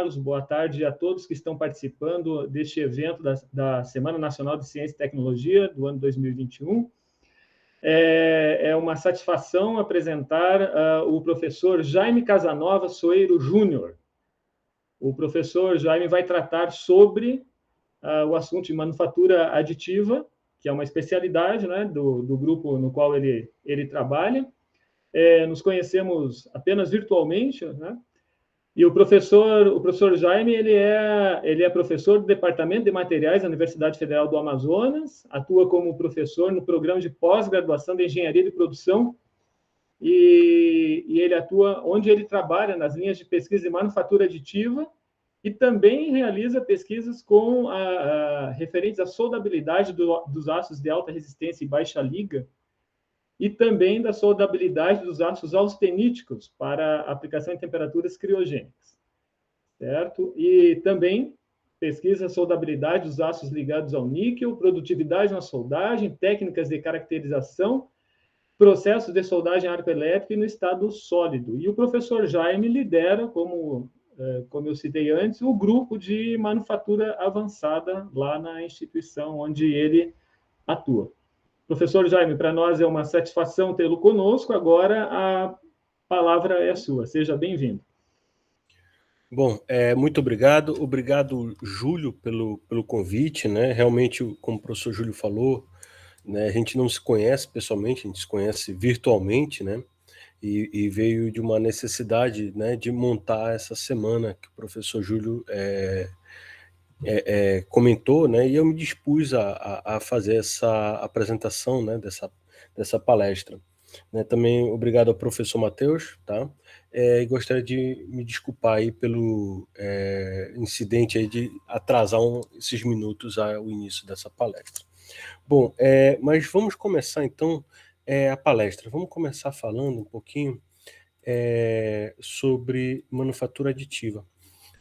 Carlos, boa tarde a todos que estão participando deste evento da Semana Nacional de Ciência e Tecnologia do ano 2021. É uma satisfação apresentar o professor Jaime Casanova Soeiro Júnior. O professor Jaime vai tratar sobre o assunto de manufatura aditiva, que é uma especialidade, né, do grupo no qual ele trabalha. Nos conhecemos apenas virtualmente, né? E o professor Jaime, ele é professor do Departamento de Materiais da Universidade Federal do Amazonas, atua como professor no programa de pós-graduação de Engenharia de Produção, e ele atua onde ele trabalha nas linhas de pesquisa de manufatura aditiva e também realiza pesquisas referentes à soldabilidade dos aços de alta resistência e baixa liga, e também da soldabilidade dos ácidos austeníticos para aplicação em temperaturas criogênicas, certo? E também pesquisa a soldabilidade dos ácidos ligados ao níquel, produtividade na soldagem, técnicas de caracterização, processos de soldagem arco elétrico e no estado sólido. E o professor Jaime lidera, como eu citei antes, o grupo de manufatura avançada lá na instituição onde ele atua. Professor Jaime, para nós é uma satisfação tê-lo conosco. Agora a palavra é sua. Seja bem-vindo. Bom, muito obrigado. Obrigado, Júlio, pelo convite, né? Realmente, como o professor Júlio falou, né, a gente não se conhece pessoalmente, a gente se conhece virtualmente, né? E veio de uma necessidade, né, de montar essa semana que o professor Júlio comentou, né? E eu me dispus a fazer essa apresentação, né, dessa palestra. Né, também obrigado ao professor Matheus, tá? E gostaria de me desculpar aí pelo incidente aí de atrasar esses minutos ao início dessa palestra. Bom, mas vamos começar então a palestra. Vamos começar falando um pouquinho sobre manufatura aditiva.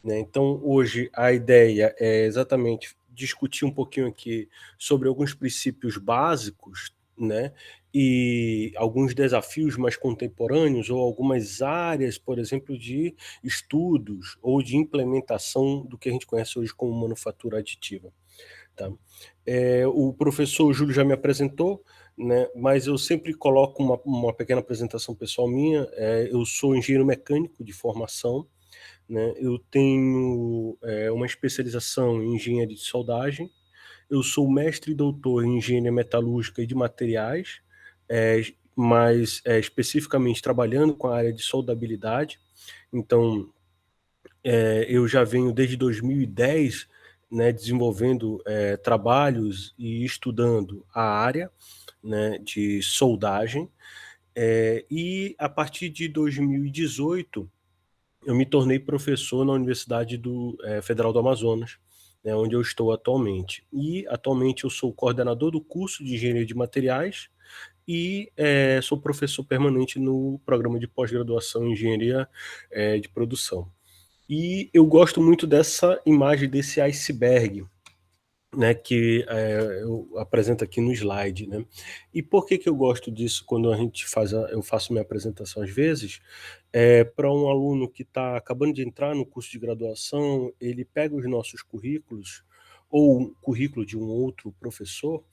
Né? Então, hoje a ideia é exatamente discutir um pouquinho aqui sobre alguns princípios básicos, né? E alguns desafios mais contemporâneos ou algumas áreas, por exemplo, de estudos ou de implementação do que a gente conhece hoje como manufatura aditiva. Tá? O professor Júlio já me apresentou, né? Mas eu sempre coloco uma pequena apresentação pessoal minha. Eu sou engenheiro mecânico de formação, né? Eu tenho uma especialização em engenharia de soldagem. Eu sou mestre e doutor em engenharia metalúrgica e de materiais, mas especificamente trabalhando com a área de soldabilidade. Então, eu já venho desde 2010, né, desenvolvendo trabalhos e estudando a área, né, de soldagem. E a partir de 2018, eu me tornei professor na Universidade Federal do Amazonas, né, onde eu estou atualmente. E atualmente eu sou coordenador do curso de Engenharia de Materiais e sou professor permanente no programa de pós-graduação em Engenharia de Produção. E eu gosto muito dessa imagem desse iceberg, né, que eu apresento aqui no slide, né? E por que eu gosto disso quando eu faço minha apresentação às vezes? Para um aluno que está acabando de entrar no curso de graduação, ele pega os nossos currículos ou um currículo de um outro professor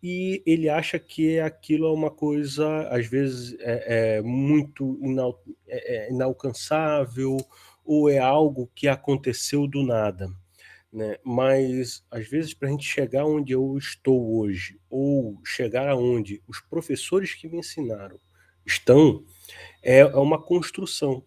e ele acha que aquilo é uma coisa, às vezes, muito inalcançável ou é algo que aconteceu do nada. Né? Mas, às vezes, para a gente chegar onde eu estou hoje, ou chegar aonde os professores que me ensinaram estão, é uma construção.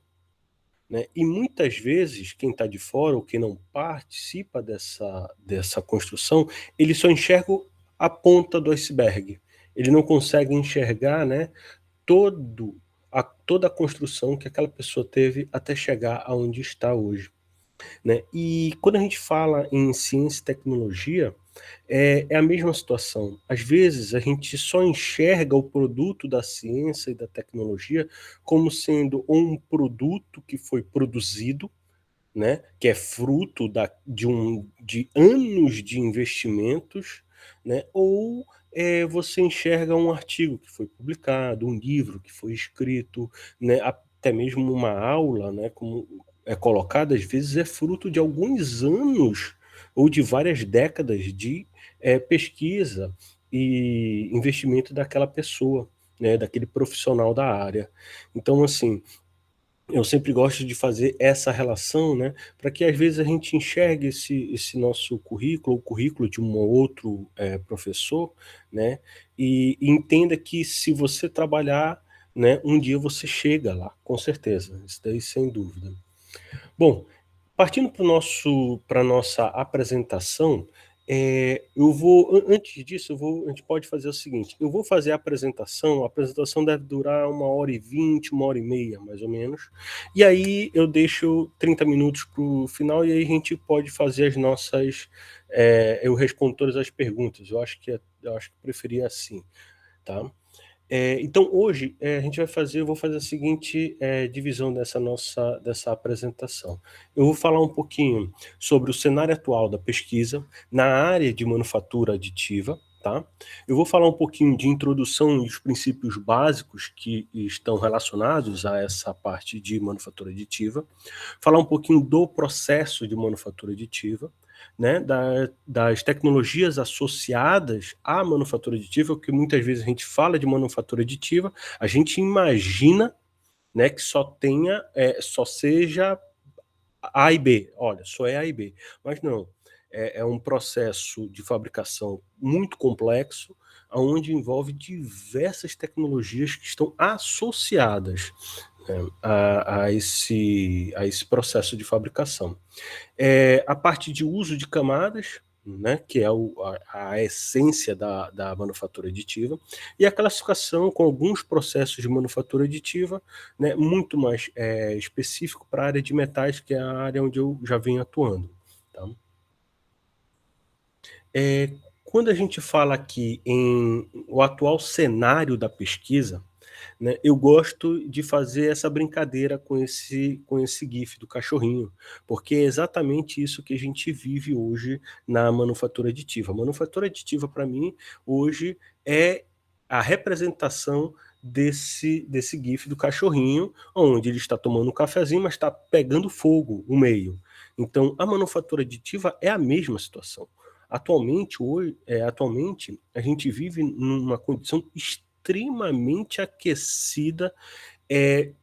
Né? E muitas vezes, quem está de fora, ou quem não participa dessa construção, ele só enxerga a ponta do iceberg. Ele não consegue enxergar, né, toda a construção que aquela pessoa teve até chegar aonde está hoje. Né? E quando a gente fala em ciência e tecnologia, é a mesma situação. Às vezes a gente só enxerga o produto da ciência e da tecnologia como sendo um produto que foi produzido, né? Que é fruto de anos de investimentos, né? Ou você enxerga um artigo que foi publicado, um livro que foi escrito, né? Até mesmo uma aula, né? Como é colocado, às vezes, é fruto de alguns anos ou de várias décadas de pesquisa e investimento daquela pessoa, né, daquele profissional da área. Então, assim, eu sempre gosto de fazer essa relação, né, para que às vezes a gente enxergue esse nosso currículo, o currículo de um ou outro professor, né, e entenda que se você trabalhar, né, um dia você chega lá, com certeza, isso daí sem dúvida. Bom, partindo para a nossa apresentação, antes disso, a gente pode fazer o seguinte, eu vou fazer a apresentação deve durar 1h20, 1h30, mais ou menos, e aí eu deixo 30 minutos para o final, e aí a gente pode fazer as nossas, eu respondo todas as perguntas, eu acho que preferia assim, tá? Então, hoje, eu vou fazer a seguinte divisão dessa apresentação. Eu vou falar um pouquinho sobre o cenário atual da pesquisa na área de manufatura aditiva, tá? Eu vou falar um pouquinho de introdução e os princípios básicos que estão relacionados a essa parte de manufatura aditiva, falar um pouquinho do processo de manufatura aditiva, né, das tecnologias associadas à manufatura aditiva, porque muitas vezes a gente fala de manufatura aditiva, a gente imagina, né, que só seja A e B, olha, só é A e B, mas não, é um processo de fabricação muito complexo, onde envolve diversas tecnologias que estão associadas, né, a esse processo de fabricação. A parte de uso de camadas, né, que é a essência da manufatura aditiva, e a classificação com alguns processos de manufatura aditiva, né, muito mais específico para a área de metais, que é a área onde eu já venho atuando. Tá? Quando a gente fala aqui em o atual cenário da pesquisa, né, eu gosto de fazer essa brincadeira com esse GIF do cachorrinho, porque é exatamente isso que a gente vive hoje na manufatura aditiva. A manufatura aditiva, para mim, hoje é a representação desse GIF do cachorrinho, onde ele está tomando um cafezinho, mas está pegando fogo no meio. Então, a manufatura aditiva é a mesma situação. Atualmente, a gente vive numa condição extremamente aquecida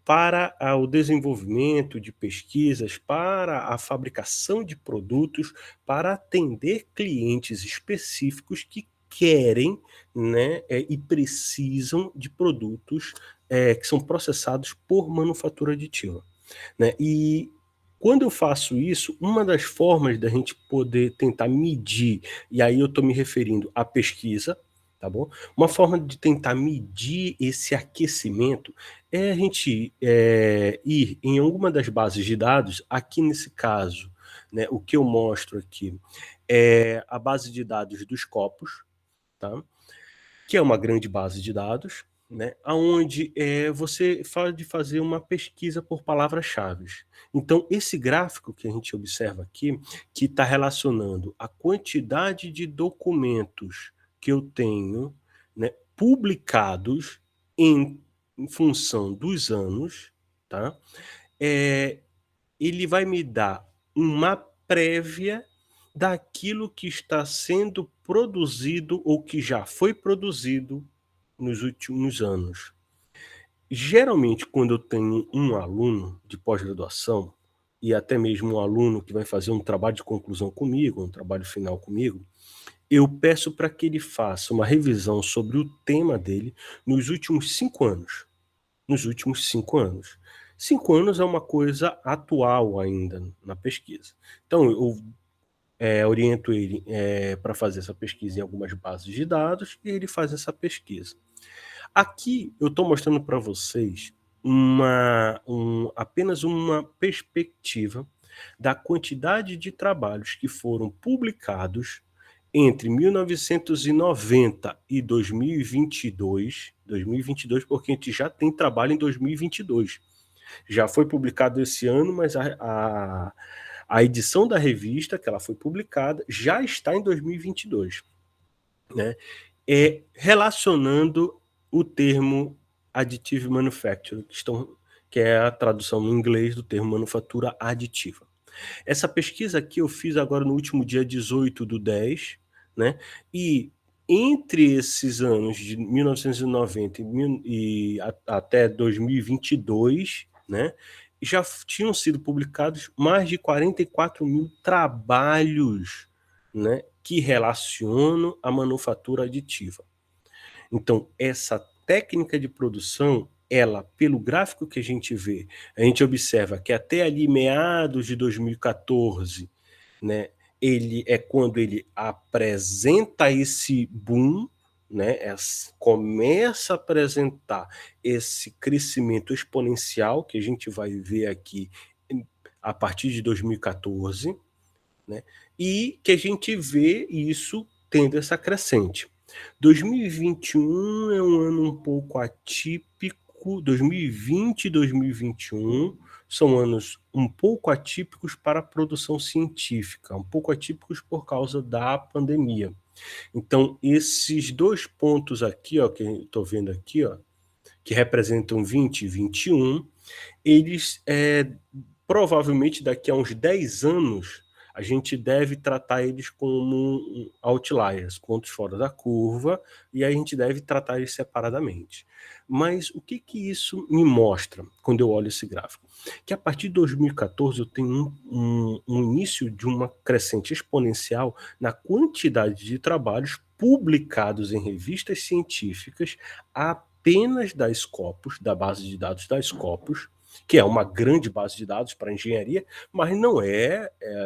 para o desenvolvimento de pesquisas, para a fabricação de produtos, para atender clientes específicos que querem, né, e precisam de produtos que são processados por manufatura aditiva, né? E quando eu faço isso, uma das formas da gente poder tentar medir, e aí eu estou me referindo à pesquisa, tá bom? Uma forma de tentar medir esse aquecimento é a gente ir em alguma das bases de dados, aqui nesse caso, né, o que eu mostro aqui é a base de dados dos copos, tá? Que é uma grande base de dados, né, onde você pode fazer uma pesquisa por palavras-chave. Então, esse gráfico que a gente observa aqui, que está relacionando a quantidade de documentos que eu tenho, né, publicados em função dos anos, tá? Ele vai me dar uma prévia daquilo que está sendo produzido ou que já foi produzido nos últimos anos. Geralmente, quando eu tenho um aluno de pós-graduação, e até mesmo um aluno que vai fazer um trabalho de conclusão comigo, um trabalho final comigo, eu peço para que ele faça uma revisão sobre o tema dele nos últimos 5 anos. Nos últimos 5 anos. 5 anos é uma coisa atual ainda na pesquisa. Então, eu oriento ele para fazer essa pesquisa em algumas bases de dados e ele faz essa pesquisa. Aqui eu estou mostrando para vocês apenas uma perspectiva da quantidade de trabalhos que foram publicados entre 1990 e 2022, porque a gente já tem trabalho em 2022. Já foi publicado esse ano, mas a edição da revista, que ela foi publicada, já está em 2022, né? Relacionando o termo additive manufacturing, que estão que é a tradução em inglês do termo manufatura aditiva. Essa pesquisa aqui eu fiz agora no último dia 18/10, né? E entre esses anos de 1990 até 2022, né, já tinham sido publicados mais de 44 mil trabalhos, né, que relacionam a manufatura aditiva. Então, essa técnica de produção, ela, pelo gráfico que a gente vê, a gente observa que até ali meados de 2014, né, ele é quando ele apresenta esse boom, né, começa a apresentar esse crescimento exponencial que a gente vai ver aqui a partir de 2014, né, e que a gente vê isso tendo essa crescente. 2021 é um ano um pouco atípico, 2020 e 2021 são anos um pouco atípicos para a produção científica, um pouco atípicos por causa da pandemia. Então, esses dois pontos aqui, ó, que eu estou vendo aqui, ó, que representam 20 e 21, eles provavelmente daqui a uns 10 anos a gente deve tratar eles como outliers, pontos fora da curva, e a gente deve tratar eles separadamente. Mas o que isso me mostra quando eu olho esse gráfico? Que a partir de 2014 eu tenho um início de uma crescente exponencial na quantidade de trabalhos publicados em revistas científicas apenas da Scopus, da base de dados da Scopus, que é uma grande base de dados para engenharia, mas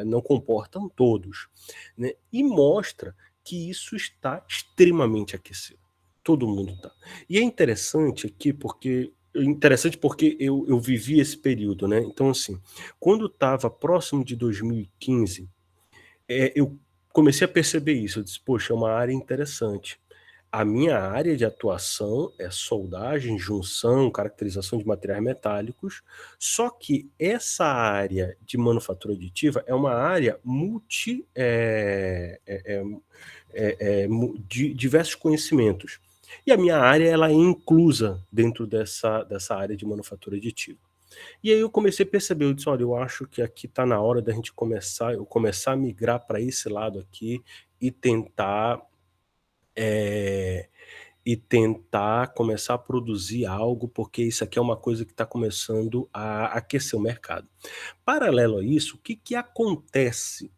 não comportam todos, né? E mostra que isso está extremamente aquecido. Todo mundo está. E é interessante aqui porque eu vivi esse período, né? Então, assim, quando estava próximo de 2015, eu comecei a perceber isso. Eu disse, poxa, é uma área interessante. A minha área de atuação é soldagem, junção, caracterização de materiais metálicos, só que essa área de manufatura aditiva é uma área de diversos conhecimentos. E a minha área ela é inclusa dentro dessa área de manufatura aditiva. E aí eu comecei a perceber, eu disse, olha, eu acho que aqui está na hora da gente começar a migrar para esse lado aqui e tentar começar a produzir algo, porque isso aqui é uma coisa que está começando a aquecer o mercado. Paralelo a isso, o que acontece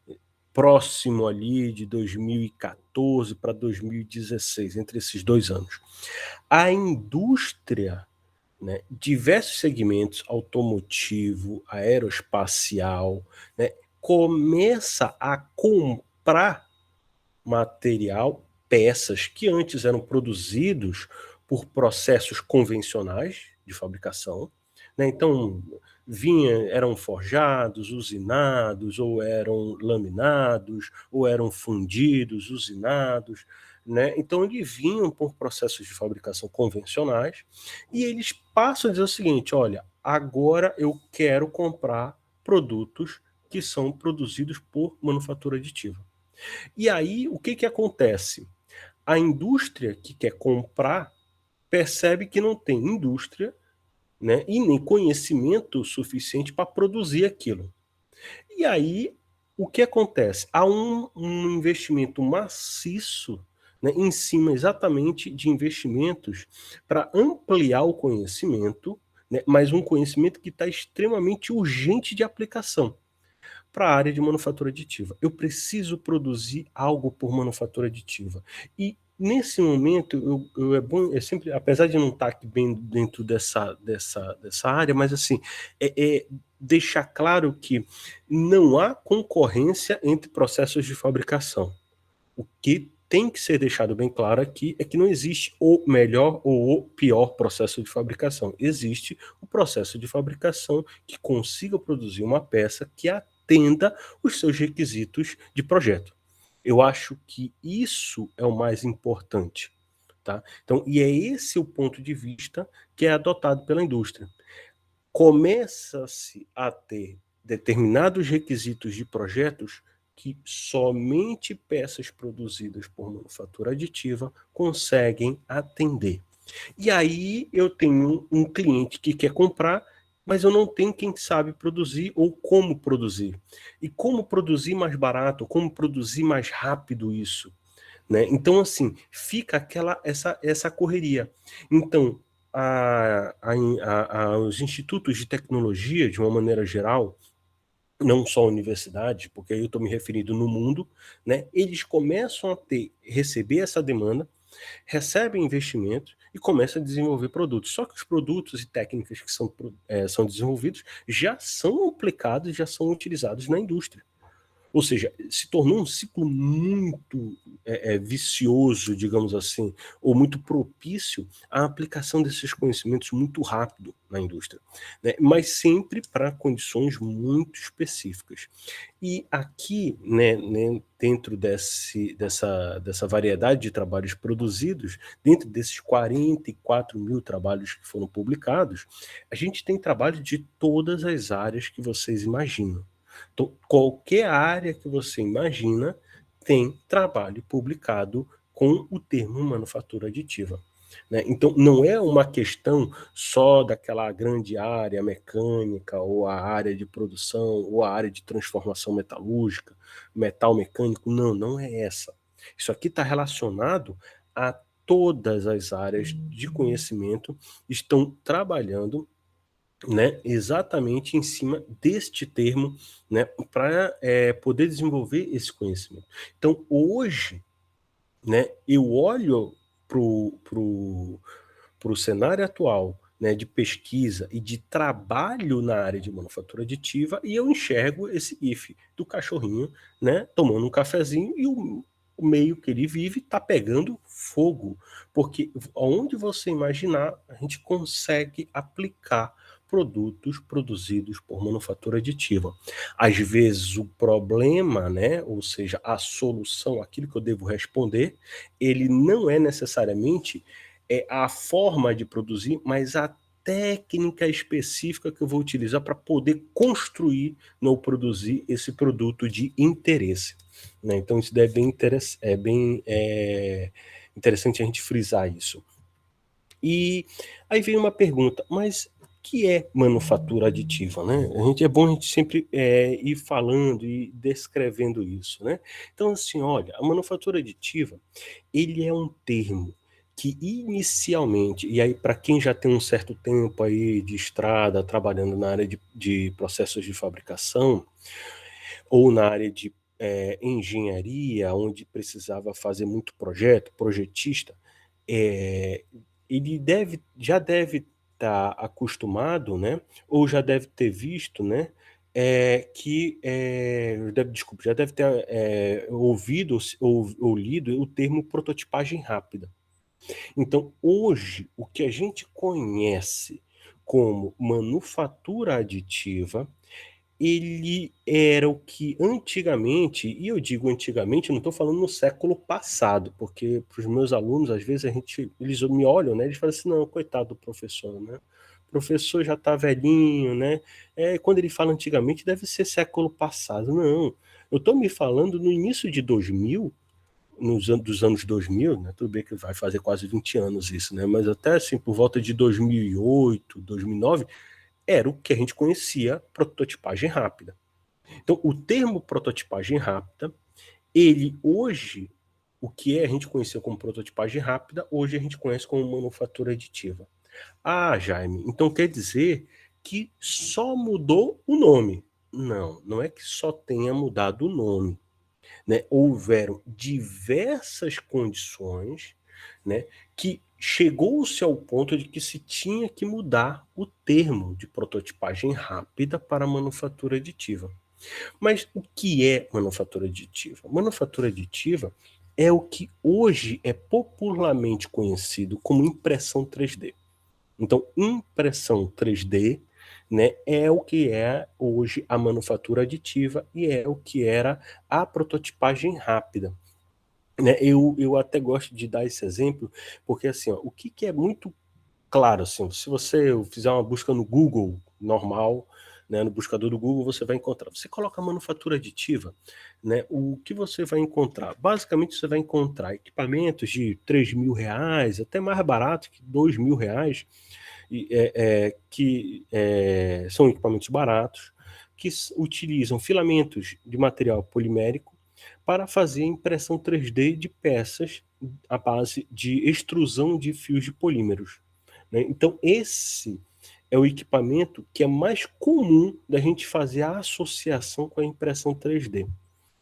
próximo ali de 2014 para 2016, entre esses 2 anos? A indústria, né, diversos segmentos, automotivo, aeroespacial, né, começa a comprar material, peças que antes eram produzidos por processos convencionais de fabricação, né? Então eram forjados, usinados, ou eram laminados, ou eram fundidos, usinados, né? Então eles vinham por processos de fabricação convencionais e eles passam a dizer o seguinte: olha, agora eu quero comprar produtos que são produzidos por manufatura aditiva. E aí, o que acontece? A indústria que quer comprar percebe que não tem indústria, né, e nem conhecimento suficiente para produzir aquilo. E aí, o que acontece? Há um investimento maciço, né, em cima exatamente de investimentos para ampliar o conhecimento, né, mas um conhecimento que está extremamente urgente de aplicação para a área de manufatura aditiva. Eu preciso produzir algo por manufatura aditiva. E nesse momento, é bom, sempre, apesar de não estar aqui bem dentro dessa área, mas assim, deixar claro que não há concorrência entre processos de fabricação. O que tem que ser deixado bem claro aqui é que não existe o melhor ou o pior processo de fabricação. Existe o processo de fabricação que consiga produzir uma peça que atenda os seus requisitos de projeto. Eu acho que isso é o mais importante, tá? Então, e é esse o ponto de vista que é adotado pela indústria. Começa-se a ter determinados requisitos de projetos que somente peças produzidas por manufatura aditiva conseguem atender. E aí eu tenho um cliente que quer comprar mas eu não tenho quem sabe produzir ou como produzir. E como produzir mais barato, como produzir mais rápido isso, né? Então, assim, fica essa correria. Então, os institutos de tecnologia, de uma maneira geral, não só universidades, porque aí eu estou me referindo no mundo, né? Eles começam a receber essa demanda, recebem investimentos e começam a desenvolver produtos. Só que os produtos e técnicas que são desenvolvidos já são aplicados, já são utilizados na indústria. Ou seja, se tornou um ciclo muito vicioso, digamos assim, ou muito propício à aplicação desses conhecimentos muito rápido na indústria, né? Mas sempre para condições muito específicas. E aqui, né, dentro dessa variedade de trabalhos produzidos, dentro desses 44 mil trabalhos que foram publicados, a gente tem trabalho de todas as áreas que vocês imaginam. Então, qualquer área que você imagina tem trabalho publicado com o termo manufatura aditiva, né? Então, não é uma questão só daquela grande área mecânica, ou a área de produção, ou a área de transformação metalúrgica, metal mecânico. Não, não é essa. Isso aqui está relacionado a todas as áreas de conhecimento estão trabalhando, né, exatamente em cima deste termo, né, para poder desenvolver esse conhecimento. Então, hoje, né, eu olho para o cenário atual, né, de pesquisa e de trabalho na área de manufatura aditiva, e eu enxergo esse GIF do cachorrinho, né, tomando um cafezinho, e o meio que ele vive está pegando fogo, porque onde você imaginar, a gente consegue aplicar produtos produzidos por manufatura aditiva. Às vezes o problema, né, ou seja, a solução, aquilo que eu devo responder, ele não é necessariamente a forma de produzir, mas a técnica específica que eu vou utilizar para poder construir ou produzir esse produto de interesse, né? Então isso é bem interessante a gente frisar isso. E aí vem uma pergunta, mas o que é manufatura aditiva, né? É bom a gente sempre ir falando e descrevendo isso, né? Então, assim, olha, a manufatura aditiva, ele é um termo que inicialmente, e aí para quem já tem um certo tempo aí de estrada, trabalhando na área de processos de fabricação, ou na área de engenharia, onde precisava fazer muito projetista, ele já deve estar acostumado, né, ou já deve ter visto, né, desculpa, já deve ter ouvido ou lido o termo prototipagem rápida. Então, hoje, o que a gente conhece como manufatura aditiva, ele era o que antigamente, e eu digo antigamente, não estou falando no século passado, porque para os meus alunos, às vezes, eles me olham, né, eles falam assim, não, coitado do professor, né? O professor já está velhinho, né? Quando ele fala antigamente, deve ser século passado. Não, eu estou me falando no início de 2000, dos anos 2000, né? Tudo bem que vai fazer quase 20 anos isso, né? Mas até assim, por volta de 2008, 2009, era o que a gente conhecia prototipagem rápida. Então, o termo prototipagem rápida, ele hoje, o que a gente conhecia como prototipagem rápida, hoje a gente conhece como manufatura aditiva. Ah, Jaime, então quer dizer que só mudou o nome? Não, não é que só tenha mudado o nome, né? Houveram diversas condições, né, que chegou-se ao ponto de que se tinha que mudar o termo de prototipagem rápida para manufatura aditiva. Mas o que é manufatura aditiva? Manufatura aditiva é o que hoje é popularmente conhecido como impressão 3D. Então, impressão 3D, né, é o que é hoje a manufatura aditiva e é o que era a prototipagem rápida, né? Eu até gosto de dar esse exemplo, porque assim, ó, o que é muito claro, assim, se você fizer uma busca no Google normal, né, no buscador do Google, você vai encontrar. Você coloca manufatura aditiva, né, o que você vai encontrar? Basicamente, você vai encontrar equipamentos de R$3.000, até mais barato que R$2.000, que são equipamentos baratos, que utilizam filamentos de material polimérico para fazer impressão 3D de peças à base de extrusão de fios de polímeros, né? Então, esse é o equipamento que é mais comum da gente fazer a associação com a impressão 3D,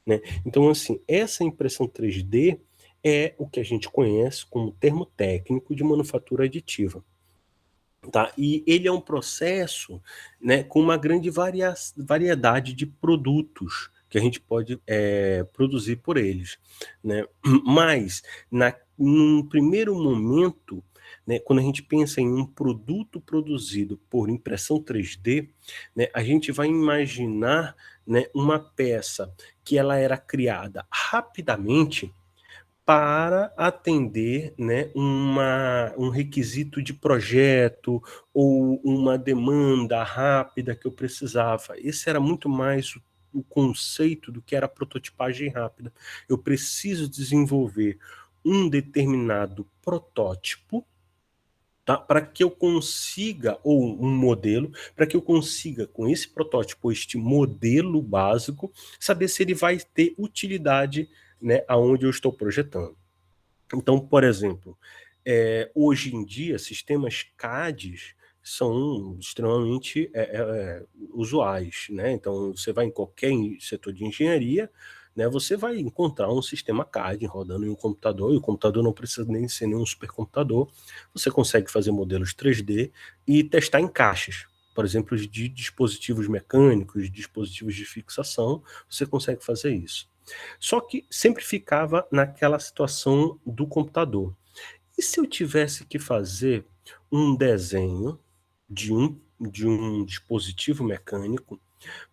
né? Então, assim, essa impressão 3D é o que a gente conhece como termo técnico de manufatura aditiva. Tá? E ele é um processo, né, com uma grande variedade de produtos que a gente pode produzir por eles, né? Mas, num primeiro momento, né, quando a gente pensa em um produto produzido por impressão 3D, né, a gente vai imaginar, né, uma peça que ela era criada rapidamente para atender, né, um requisito de projeto ou uma demanda rápida que eu precisava. Esse era muito mais o conceito do que era prototipagem rápida. Eu preciso desenvolver um determinado protótipo, tá, para que eu consiga, ou um modelo, para que eu consiga, com esse protótipo, este modelo básico, saber se ele vai ter utilidade, né, aonde eu estou projetando. Então, por exemplo, hoje em dia, sistemas CADs são extremamente usuais, né? Então, você vai em qualquer setor de engenharia, né, você vai encontrar um sistema CAD rodando em um computador, e o computador não precisa nem ser nenhum supercomputador. Você consegue fazer modelos 3D e testar em caixas. Por exemplo, de dispositivos mecânicos, dispositivos de fixação, você consegue fazer isso. Só que sempre ficava naquela situação do computador. E se eu tivesse que fazer um desenho de um dispositivo mecânico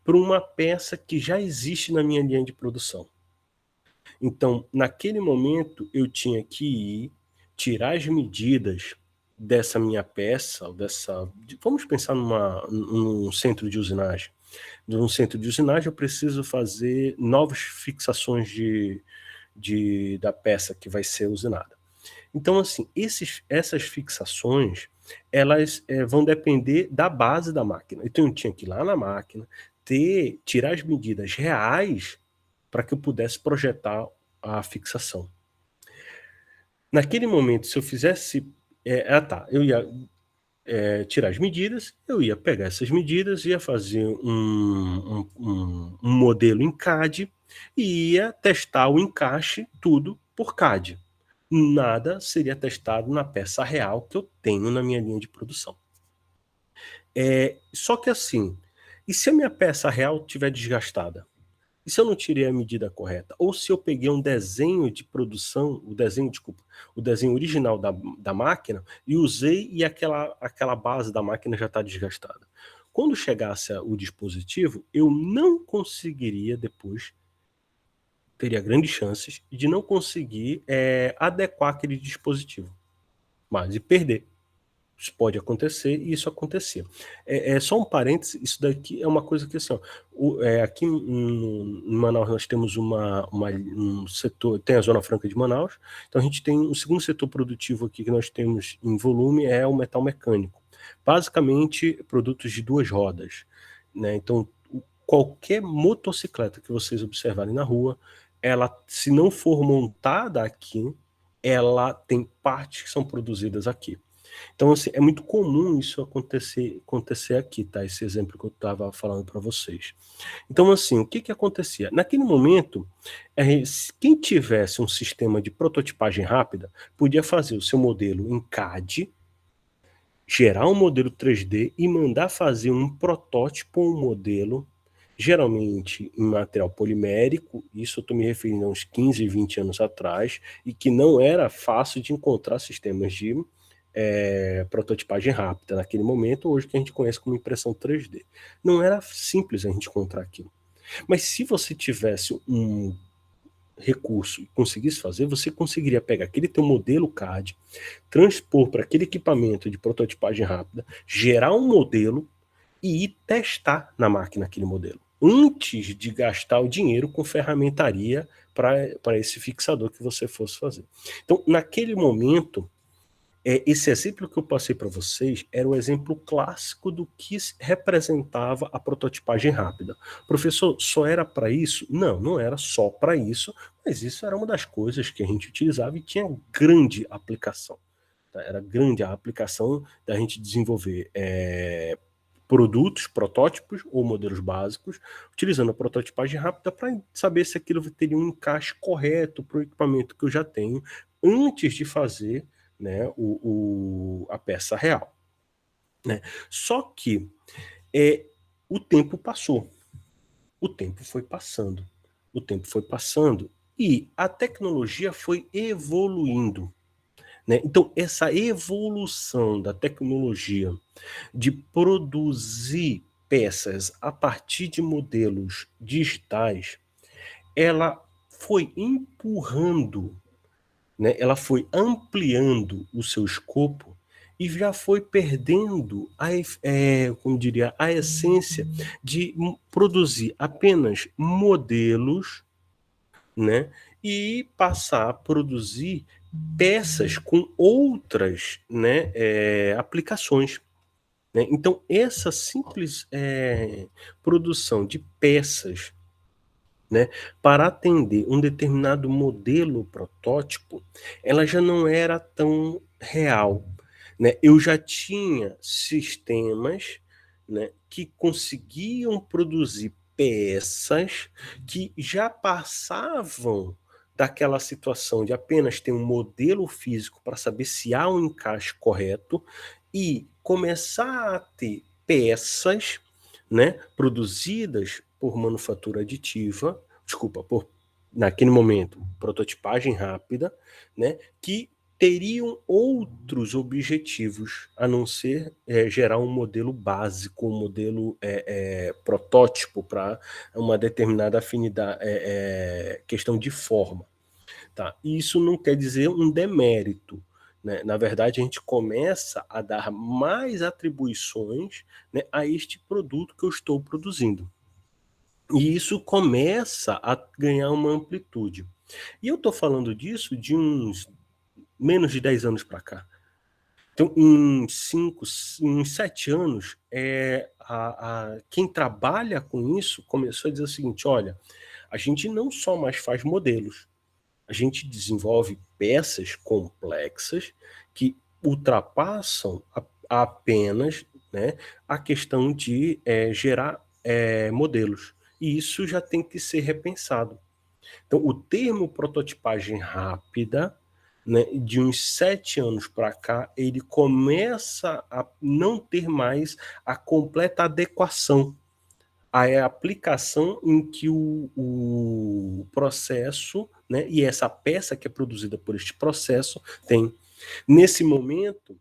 para uma peça que já existe na minha linha de produção? Então, naquele momento, eu tinha que ir tirar as medidas dessa minha peça, vamos pensar num centro de usinagem. Num centro de usinagem, eu preciso fazer novas fixações da peça que vai ser usinada. Então, assim, essas fixações, elas vão depender da base da máquina. Então, eu tinha que ir lá na máquina, tirar as medidas reais para que eu pudesse projetar a fixação. Naquele momento, se eu fizesse... eu ia tirar as medidas, eu ia pegar essas medidas, ia fazer um modelo em CAD e ia testar o encaixe, tudo por CAD. Nada seria testado na peça real que eu tenho na minha linha de produção. Só que assim, e se a minha peça real estiver desgastada? E se eu não tirei a medida correta? Ou se eu peguei um desenho de produção, o desenho original da máquina, e usei e aquela base da máquina já está desgastada. Quando chegasse o dispositivo, eu não conseguiria depois, teria grandes chances de não conseguir adequar aquele dispositivo, mas de perder. Isso pode acontecer, e isso acontecia. Só um parêntese, isso daqui é uma coisa que, assim, aqui em Manaus nós temos um setor, tem a Zona Franca de Manaus, então a gente tem o segundo setor produtivo aqui que nós temos em volume é o metal mecânico. Basicamente, produtos de duas rodas, né? Então, qualquer motocicleta que vocês observarem na rua, ela, se não for montada aqui, ela tem partes que são produzidas aqui. Então, assim, é muito comum isso acontecer aqui, tá? Esse exemplo que eu estava falando para vocês. Então, assim, o que acontecia? Naquele momento, quem tivesse um sistema de prototipagem rápida, podia fazer o seu modelo em CAD, gerar um modelo 3D e mandar fazer um protótipo ou um modelo, geralmente em material polimérico, isso eu estou me referindo a uns 15, 20 anos atrás, e que não era fácil de encontrar sistemas de prototipagem rápida naquele momento, hoje que a gente conhece como impressão 3D. Não era simples a gente encontrar aquilo. Mas se você tivesse um recurso e conseguisse fazer, você conseguiria pegar aquele teu modelo CAD, transpor para aquele equipamento de prototipagem rápida, gerar um modelo e ir testar na máquina aquele modelo, antes de gastar o dinheiro com ferramentaria para esse fixador que você fosse fazer. Então, naquele momento, esse exemplo que eu passei para vocês era o exemplo clássico do que representava a prototipagem rápida. Professor, só era para isso? Não, não era só para isso, mas isso era uma das coisas que a gente utilizava e tinha grande aplicação. Tá? Era grande a aplicação da gente desenvolver produtos, protótipos ou modelos básicos, utilizando a prototipagem rápida para saber se aquilo teria um encaixe correto para o equipamento que eu já tenho antes de fazer, né, a peça real. Né? Só que o tempo passou, o tempo foi passando, e a tecnologia foi evoluindo. Né? Então, essa evolução da tecnologia de produzir peças a partir de modelos digitais, ela foi empurrando, né? Ela foi ampliando o seu escopo e já foi perdendo como diria, a essência de produzir apenas modelos, né? E passar a produzir peças com outras, né, aplicações. Né? Então, essa simples produção de peças, né, para atender um determinado modelo protótipo, ela já não era tão real. Né? Eu já tinha sistemas, né, que conseguiam produzir peças que já passavam daquela situação de apenas ter um modelo físico para saber se há um encaixe correto e começar a ter peças, né, produzidas por manufatura aditiva, naquele momento, prototipagem rápida, né, que teriam outros objetivos a não ser gerar um modelo básico, um modelo protótipo para uma determinada afinidade, questão de forma. Tá? E isso não quer dizer um demérito. Né? Na verdade, a gente começa a dar mais atribuições, né, a este produto que eu estou produzindo. E isso começa a ganhar uma amplitude. E eu estou falando disso de uns menos de 10 anos para cá. Então, em 7 anos, quem trabalha com isso começou a dizer o seguinte: olha, a gente não só mais faz modelos, a gente desenvolve peças complexas que ultrapassam apenas, né, a questão de gerar modelos. E isso já tem que ser repensado. Então, o termo prototipagem rápida, né, de uns 7 anos para cá, ele começa a não ter mais a completa adequação à aplicação em que o processo, né, e essa peça que é produzida por este processo tem. Nesse momento,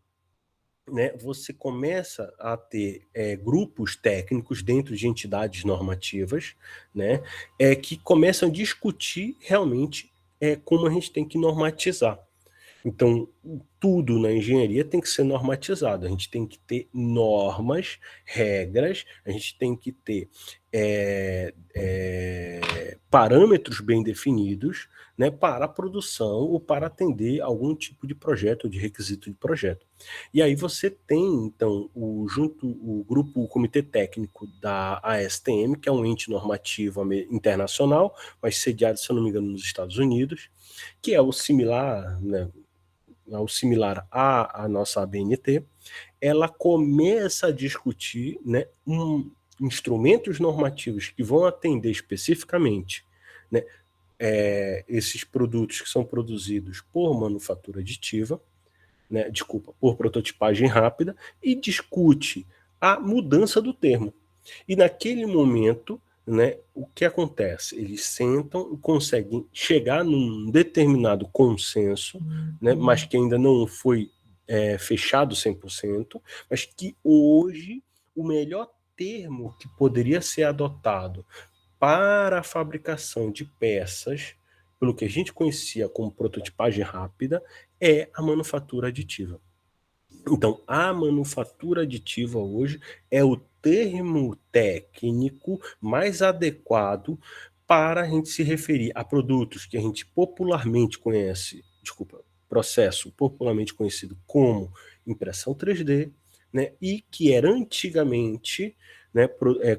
né, você começa a ter grupos técnicos dentro de entidades normativas, né, que começam a discutir realmente como a gente tem que normatizar. Então, tudo na engenharia tem que ser normatizado. A gente tem que ter normas, regras, a gente tem que ter parâmetros bem definidos, né, para a produção ou para atender algum tipo de projeto ou de requisito de projeto. E aí você tem, então, o grupo, o comitê técnico da ASTM, que é um ente normativo internacional, mas sediado, se eu não me engano, nos Estados Unidos, que é o similar, né, à nossa ABNT, ela começa a discutir, né, instrumentos normativos que vão atender especificamente, né, esses produtos que são produzidos por manufatura aditiva, né, por prototipagem rápida, e discute a mudança do termo. E naquele momento, né, o que acontece? Eles sentam e conseguem chegar num determinado consenso, né, mas que ainda não foi fechado 100%, mas que hoje o melhor termo que poderia ser adotado para a fabricação de peças, pelo que a gente conhecia como prototipagem rápida, é a manufatura aditiva. Então, a manufatura aditiva hoje é o termo técnico mais adequado para a gente se referir a produtos que a gente popularmente conhece, processo popularmente conhecido como impressão 3D, né, e que era antigamente, né,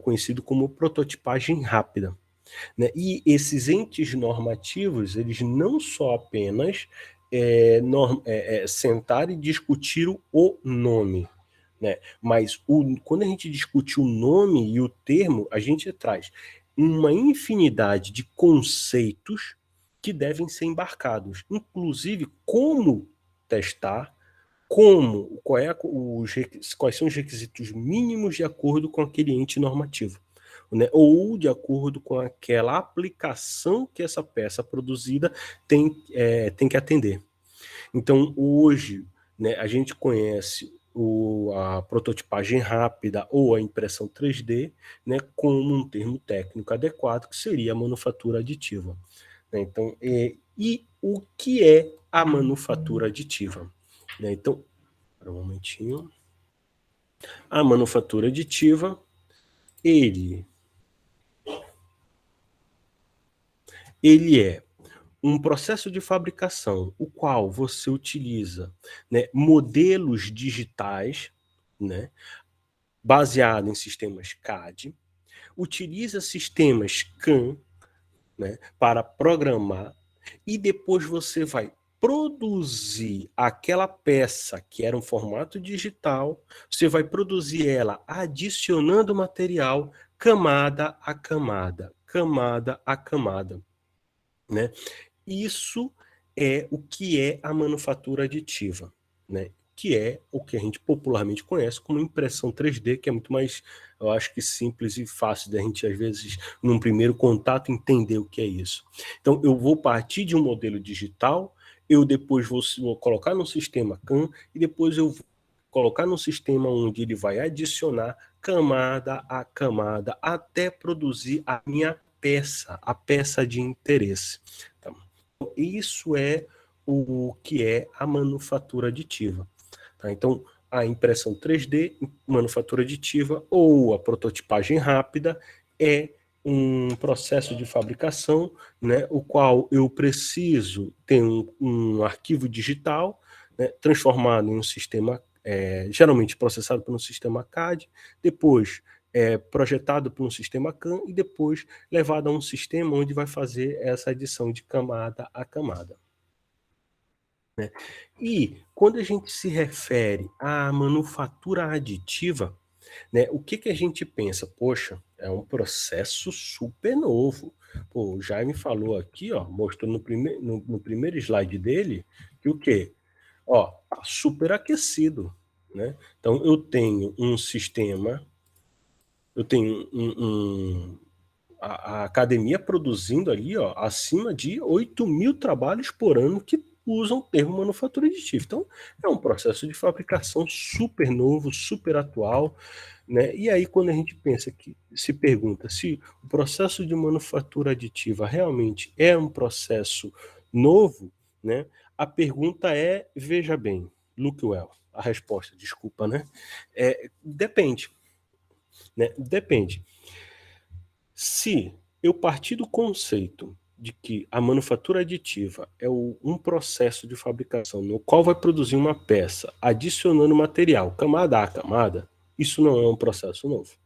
conhecido como prototipagem rápida. Né? E esses entes normativos, eles não só apenas sentar e discutir o nome, né? Mas quando a gente discute o nome e o termo, a gente traz uma infinidade de conceitos que devem ser embarcados, inclusive como testar, quais são os requisitos mínimos de acordo com aquele ente normativo, né? Ou de acordo com aquela aplicação que essa peça produzida tem que atender. Então, hoje, né, a gente conhece a prototipagem rápida ou a impressão 3D, né, como um termo técnico adequado, que seria a manufatura aditiva. Né? Então, e o que é a manufatura aditiva? Né? Então, para um momentinho. A manufatura aditiva, ele é um processo de fabricação, o qual você utiliza, né, modelos digitais, né, baseado em sistemas CAD, utiliza sistemas CAM, né, para programar, e depois você vai produzir aquela peça que era um formato digital, você vai produzir ela adicionando material camada a camada, camada a camada, né? Isso é o que é a manufatura aditiva, né? Que é o que a gente popularmente conhece como impressão 3D, que é muito mais, eu acho que simples e fácil da gente, às vezes, num primeiro contato, entender o que é isso. Então, eu vou partir de um modelo digital, eu depois vou colocar no sistema CAM, e depois eu vou colocar no sistema onde ele vai adicionar camada a camada, até produzir a minha peça, a peça de interesse. Tá? Isso é o que é a manufatura aditiva. Tá? Então, a impressão 3D, manufatura aditiva ou a prototipagem rápida é um processo de fabricação, né, o qual eu preciso ter um arquivo digital, né, transformado em um sistema, geralmente processado por um sistema CAD, depois projetado por um sistema CAM e depois levado a um sistema onde vai fazer essa adição de camada a camada. Né? E quando a gente se refere à manufatura aditiva, né, o que a gente pensa? Poxa, é um processo super novo. Pô, o Jaime falou aqui, ó, mostrou no primeiro slide dele, que o quê? Ó, tá super aquecido. Né? Então, eu tenho um sistema, eu tenho a academia produzindo ali, ó, acima de 8.000 trabalhos por ano que usam o termo manufatura aditiva. Então, é um processo de fabricação super novo, super atual, né? E aí, quando a gente pensa que se pergunta se o processo de manufatura aditiva realmente é um processo novo, né? A pergunta é, veja bem, look well, a resposta, desculpa, né? Depende, né? Depende. Se eu partir do conceito de que a manufatura aditiva é um processo de fabricação no qual vai produzir uma peça adicionando material camada a camada, isso não é um processo novo.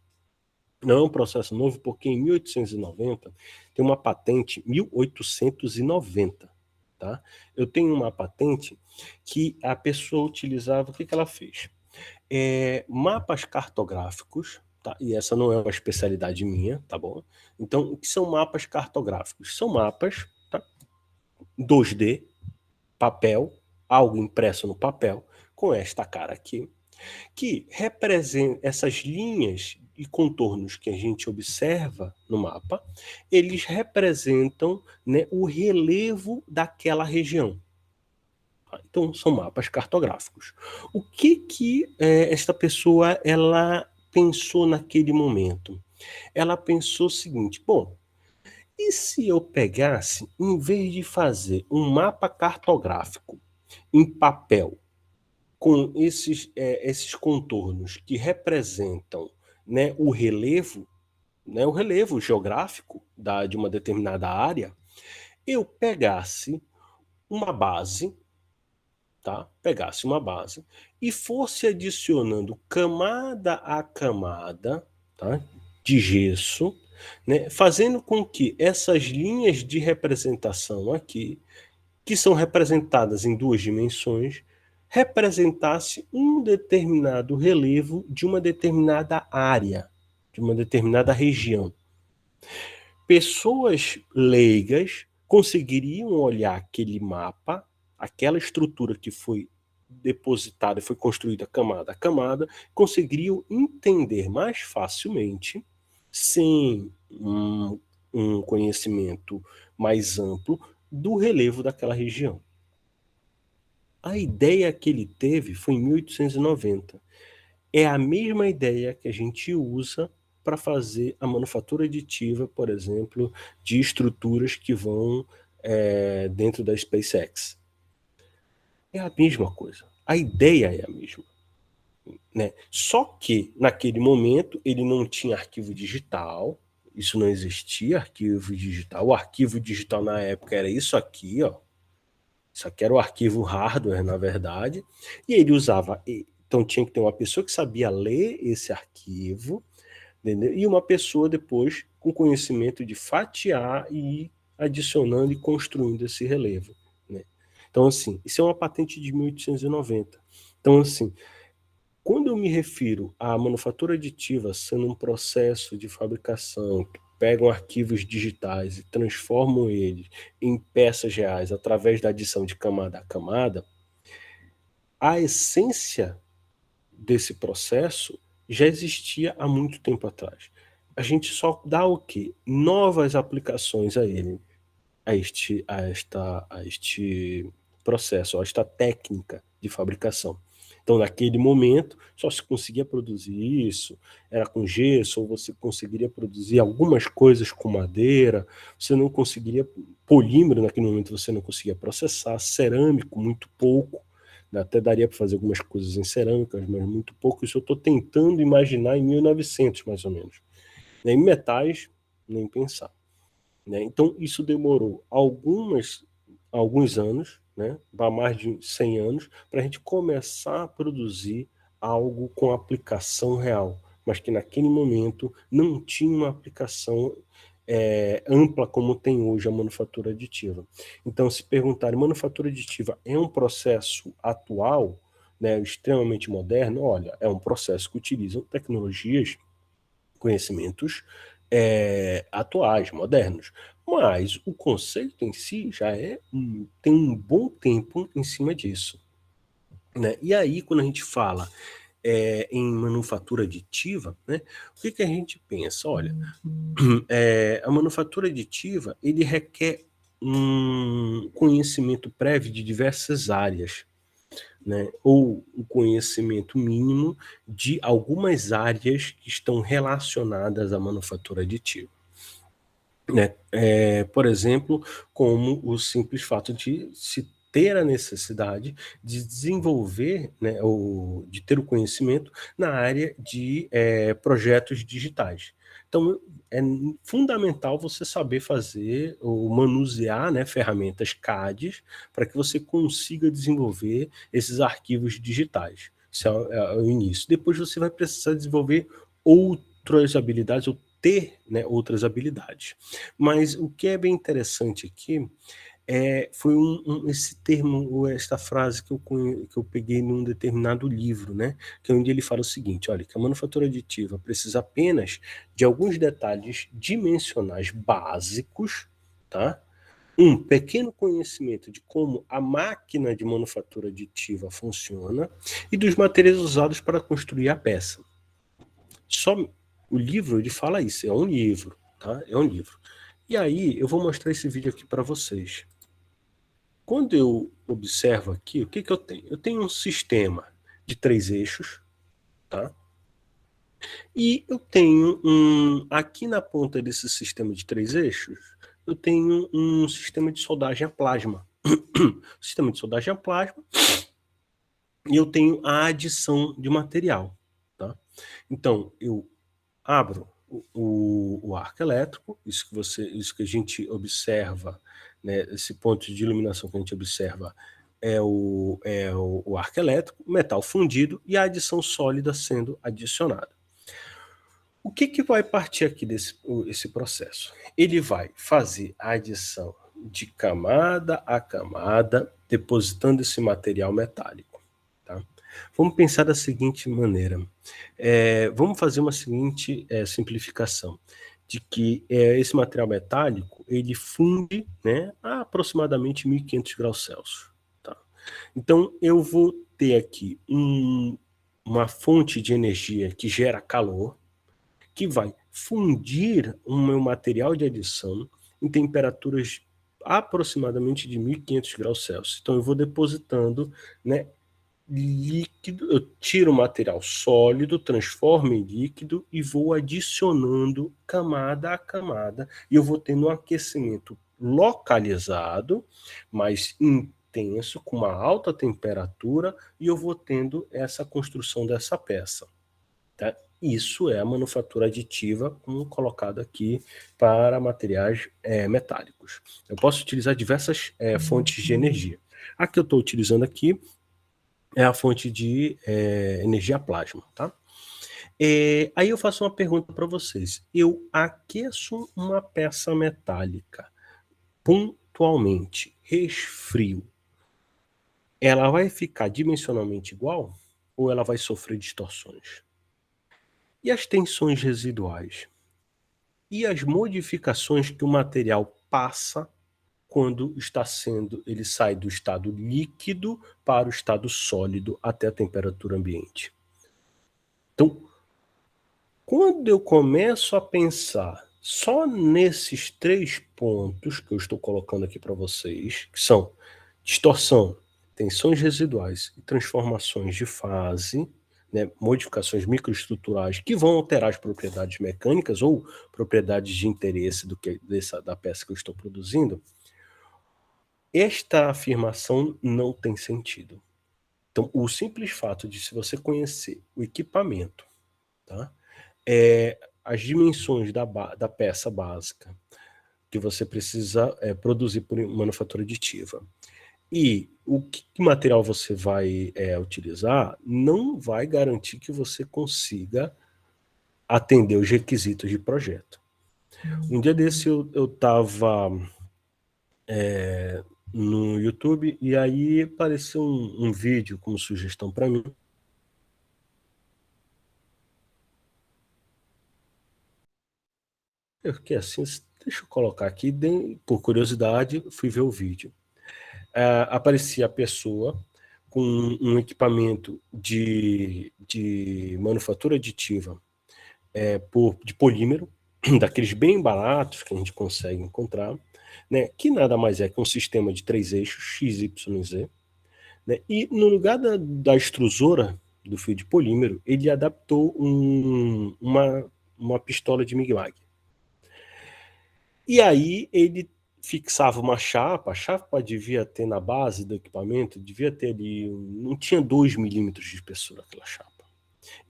Não é um processo novo porque em 1890 tem uma patente, 1890, tá? Eu tenho uma patente que a pessoa utilizava, o que ela fez? Mapas cartográficos, tá? E essa não é uma especialidade minha, tá bom? Então, o que são mapas cartográficos? São mapas, tá? 2D, papel, algo impresso no papel, com esta cara aqui, que representa essas linhas e contornos que a gente observa no mapa, eles representam, né, o relevo daquela região. Então, são mapas cartográficos. O que esta pessoa ela pensou naquele momento? Ela pensou o seguinte, bom, e se eu pegasse, em vez de fazer um mapa cartográfico em papel, com esses contornos que representam, né, o relevo geográfico de uma determinada área, eu pegasse uma base, tá? Pegasse uma base e fosse adicionando camada a camada, tá? De gesso, né? Fazendo com que essas linhas de representação aqui, que são representadas em 2 dimensões, representasse um determinado relevo de uma determinada área, de uma determinada região. Pessoas leigas conseguiriam olhar aquele mapa, aquela estrutura que foi depositada, foi construída camada a camada, conseguiriam entender mais facilmente, sem um conhecimento mais amplo, do relevo daquela região. A ideia que ele teve foi em 1890. É a mesma ideia que a gente usa para fazer a manufatura aditiva, por exemplo, de estruturas que vão dentro da SpaceX. É a mesma coisa. A ideia é a mesma. Né? Só que, naquele momento, ele não tinha arquivo digital, isso não existia, arquivo digital. O arquivo digital na época era isso aqui, ó. Isso aqui era o arquivo hardware, na verdade, e ele usava... Então tinha que ter uma pessoa que sabia ler esse arquivo, entendeu? E uma pessoa depois com conhecimento de fatiar e ir adicionando e construindo esse relevo, né? Então, assim, isso é uma patente de 1890. Então, assim, quando eu me refiro à manufatura aditiva sendo um processo de fabricação que pegam arquivos digitais e transformam eles em peças reais através da adição de camada a camada, a essência desse processo já existia há muito tempo atrás. A gente só dá o quê? Novas aplicações a ele, a este processo, a esta técnica de fabricação. Então, naquele momento, só se conseguia produzir isso, era com gesso, ou você conseguiria produzir algumas coisas com madeira, você não conseguiria, polímero naquele momento você não conseguia processar, cerâmico muito pouco, né? Até daria para fazer algumas coisas em cerâmica, mas muito pouco, isso eu estou tentando imaginar em 1900, mais ou menos. Em metais, nem pensar. Né? Então, isso demorou alguns anos, né? Para mais de 100 anos, para a gente começar a produzir algo com aplicação real, mas que naquele momento não tinha uma aplicação ampla como tem hoje a manufatura aditiva. Então, se perguntarem, manufatura aditiva é um processo atual, né, extremamente moderno? Olha, é um processo que utiliza tecnologias, conhecimentos atuais, modernos. Mas o conceito em si já tem um bom tempo em cima disso. Né? E aí, quando a gente fala em manufatura aditiva, né, o que a gente pensa? Olha, a manufatura aditiva ele requer um conhecimento prévio de diversas áreas, né, ou o conhecimento mínimo de algumas áreas que estão relacionadas à manufatura aditiva. Né? Por exemplo, como o simples fato de se ter a necessidade de desenvolver, né, ou de ter o conhecimento na área de projetos digitais. Então, é fundamental você saber fazer ou manusear, né, ferramentas CAD para que você consiga desenvolver esses arquivos digitais. Isso é o início. Depois você vai precisar desenvolver outras habilidades, ou ter, né, outras habilidades. Mas o que é bem interessante aqui foi esse termo, ou esta frase que eu peguei num determinado livro, né, que é onde ele fala o seguinte: olha, que a manufatura aditiva precisa apenas de alguns detalhes dimensionais básicos, tá? Um pequeno conhecimento de como a máquina de manufatura aditiva funciona e dos materiais usados para construir a peça. Só o livro, ele fala isso, é um livro, tá? É um livro. E aí, eu vou mostrar esse vídeo aqui para vocês. Quando eu observo aqui, o que eu tenho? Eu tenho um sistema de 3 eixos, tá? E eu tenho aqui na ponta desse sistema de 3 eixos, eu tenho um sistema de soldagem a plasma. Sistema de soldagem a plasma, e eu tenho a adição de material, tá? Então, eu abro o arco elétrico, isso que a gente observa, né, esse ponto de iluminação que a gente observa o arco elétrico, metal fundido e a adição sólida sendo adicionada. O que vai partir aqui esse processo? Ele vai fazer a adição de camada a camada, depositando esse material metálico. Tá? Vamos pensar da seguinte maneira. Vamos fazer uma seguinte simplificação, de que esse material metálico ele funde, né, a aproximadamente 1500 graus Celsius. Tá? Então, eu vou ter aqui uma fonte de energia que gera calor, que vai fundir o meu material de adição em temperaturas aproximadamente de 1500 graus Celsius. Então, eu vou depositando, né, líquido, eu tiro o material sólido, transformo em líquido e vou adicionando camada a camada, e eu vou tendo um aquecimento localizado, mas intenso, com uma alta temperatura, e eu vou tendo essa construção dessa peça. Tá? Isso é a manufatura aditiva, como colocado aqui para materiais metálicos. Eu posso utilizar diversas fontes de energia. A que eu estou utilizando aqui é a fonte de energia plasma. Tá? Aí eu faço uma pergunta para vocês. Eu aqueço uma peça metálica pontualmente, resfrio, ela vai ficar dimensionalmente igual ou ela vai sofrer distorções? E as tensões residuais? E as modificações que o material passa quando ele sai do estado líquido para o estado sólido até a temperatura ambiente? Então, quando eu começo a pensar só nesses 3 pontos que eu estou colocando aqui para vocês, que são distorção, tensões residuais e transformações de fase, né, modificações microestruturais que vão alterar as propriedades mecânicas ou propriedades de interesse da peça que eu estou produzindo, esta afirmação não tem sentido. Então, o simples fato de, se você conhecer o equipamento, tá, as dimensões da peça básica que você precisa produzir por manufatura aditiva, e o que material você vai utilizar, não vai garantir que você consiga atender os requisitos de projeto. Um dia desse eu estava no YouTube e aí apareceu um vídeo como sugestão para mim. Eu fiquei assim, deixa eu colocar aqui, por curiosidade, fui ver o vídeo. Aparecia a pessoa com um equipamento de manufatura aditiva de polímero, daqueles bem baratos que a gente consegue encontrar, né, que nada mais é que um sistema de 3 eixos, X, Y, Z, né, e no lugar da extrusora do fio de polímero, ele adaptou uma pistola de Mig-Mag. E aí ele fixava uma chapa, a chapa devia ter na base do equipamento, devia ter ali, não tinha 2 milímetros de espessura aquela chapa.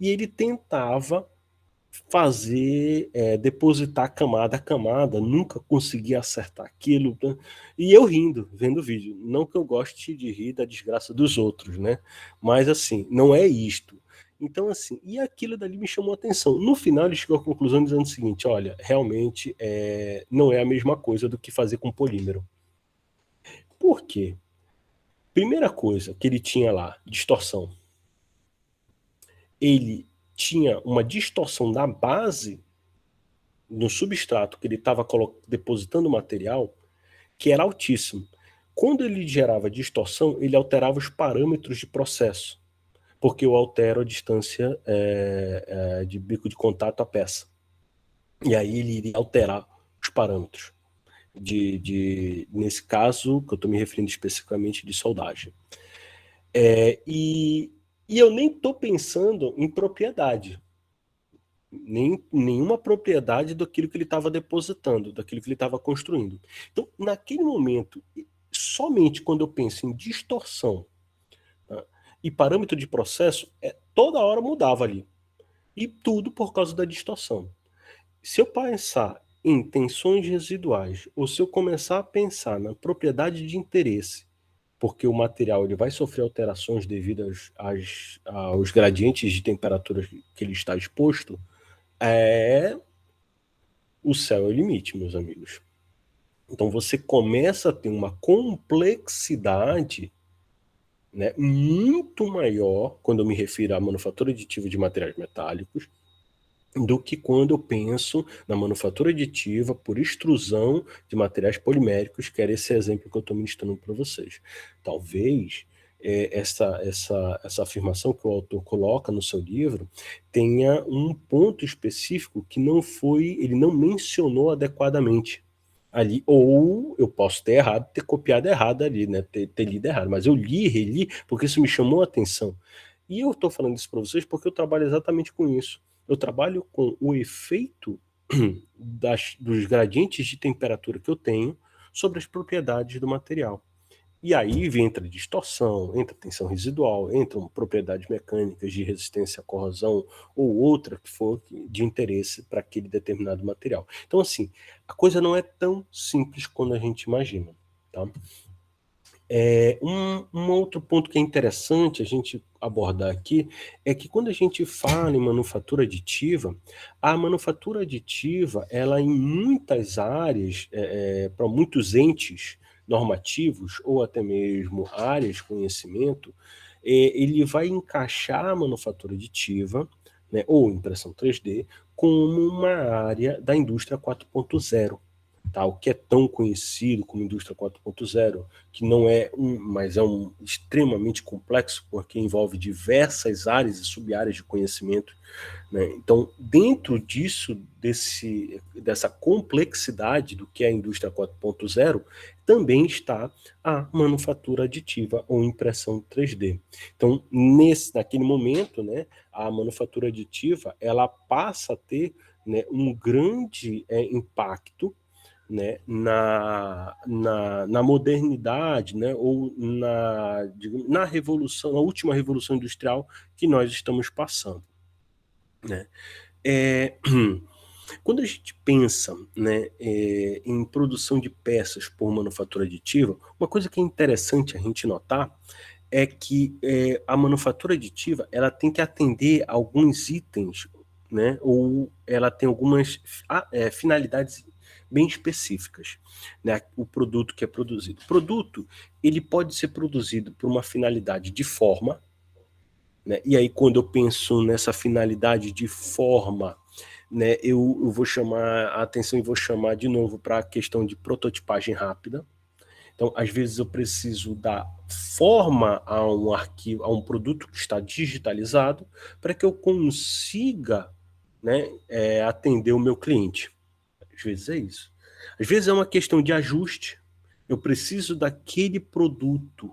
E ele tentava fazer, depositar camada a camada, nunca conseguia acertar aquilo, né? E eu rindo, vendo o vídeo. Não que eu goste de rir da desgraça dos outros, né? Mas assim, não é isto. Então assim, e aquilo dali me chamou a atenção. No final ele chegou à conclusão dizendo o seguinte: olha, realmente não é a mesma coisa do que fazer com polímero. Por quê? Primeira coisa que ele tinha lá, distorção. Ele tinha uma distorção na base, no substrato que ele estava depositando o material, que era altíssimo. Quando ele gerava distorção, ele alterava os parâmetros de processo, porque eu altero a distância de bico de contato à peça. E aí ele iria alterar os parâmetros, nesse caso, que eu estou me referindo especificamente de soldagem. E eu nem estou pensando em propriedade, nenhuma propriedade daquilo que ele estava depositando, daquilo que ele estava construindo. Então, naquele momento, somente quando eu penso em distorção, tá, e parâmetro de processo, toda hora mudava ali. E tudo por causa da distorção. Se eu pensar em tensões residuais, ou se eu começar a pensar na propriedade de interesse porque o material ele vai sofrer alterações devido aos gradientes de temperatura que ele está exposto, o céu é o limite, meus amigos. Então você começa a ter uma complexidade, né, muito maior, quando eu me refiro à manufatura aditiva de materiais metálicos, do que quando eu penso na manufatura aditiva por extrusão de materiais poliméricos, que era esse exemplo que eu estou ministrando para vocês. Talvez essa afirmação que o autor coloca no seu livro tenha um ponto específico que ele não mencionou adequadamente ali, ou eu posso ter errado, ter copiado errado ali, né? ter lido errado, mas eu li, reli, porque isso me chamou a atenção. E eu estou falando isso para vocês porque eu trabalho exatamente com isso. Eu trabalho com o efeito dos gradientes de temperatura que eu tenho sobre as propriedades do material. E aí entra distorção, entra tensão residual, entram propriedades mecânicas de resistência à corrosão ou outra que for de interesse para aquele determinado material. Então, assim, a coisa não é tão simples quando a gente imagina, tá? Um outro ponto que é interessante a gente abordar aqui é que quando a gente fala em manufatura aditiva, a manufatura aditiva, ela em muitas áreas, para muitos entes normativos ou até mesmo áreas de conhecimento, ele vai encaixar a manufatura aditiva, né, ou impressão 3D, como uma área da indústria 4.0. Tá, o que é tão conhecido como indústria 4.0, que não é mas é extremamente complexo, porque envolve diversas áreas e sub-áreas de conhecimento, né? Então, dentro disso, dessa complexidade do que é a indústria 4.0, também está a manufatura aditiva ou impressão 3D. Então, naquele momento, né, a manufatura aditiva ela passa a ter, né, um grande impacto, né, na modernidade, né, ou na revolução, na última revolução industrial que nós estamos passando, né? Quando a gente pensa, né, em produção de peças por manufatura aditiva, uma coisa que é interessante a gente notar é que a manufatura aditiva ela tem que atender a alguns itens, né, ou ela tem algumas finalidades bem específicas, né, o produto que é produzido. O produto ele pode ser produzido por uma finalidade de forma, né, e aí quando eu penso nessa finalidade de forma, né, eu vou chamar a atenção e vou chamar de novo para a questão de prototipagem rápida. Então, às vezes eu preciso dar forma a um arquivo, a um produto que está digitalizado, para que eu consiga, né, atender o meu cliente. Às vezes é isso. Às vezes é uma questão de ajuste. Eu preciso daquele produto,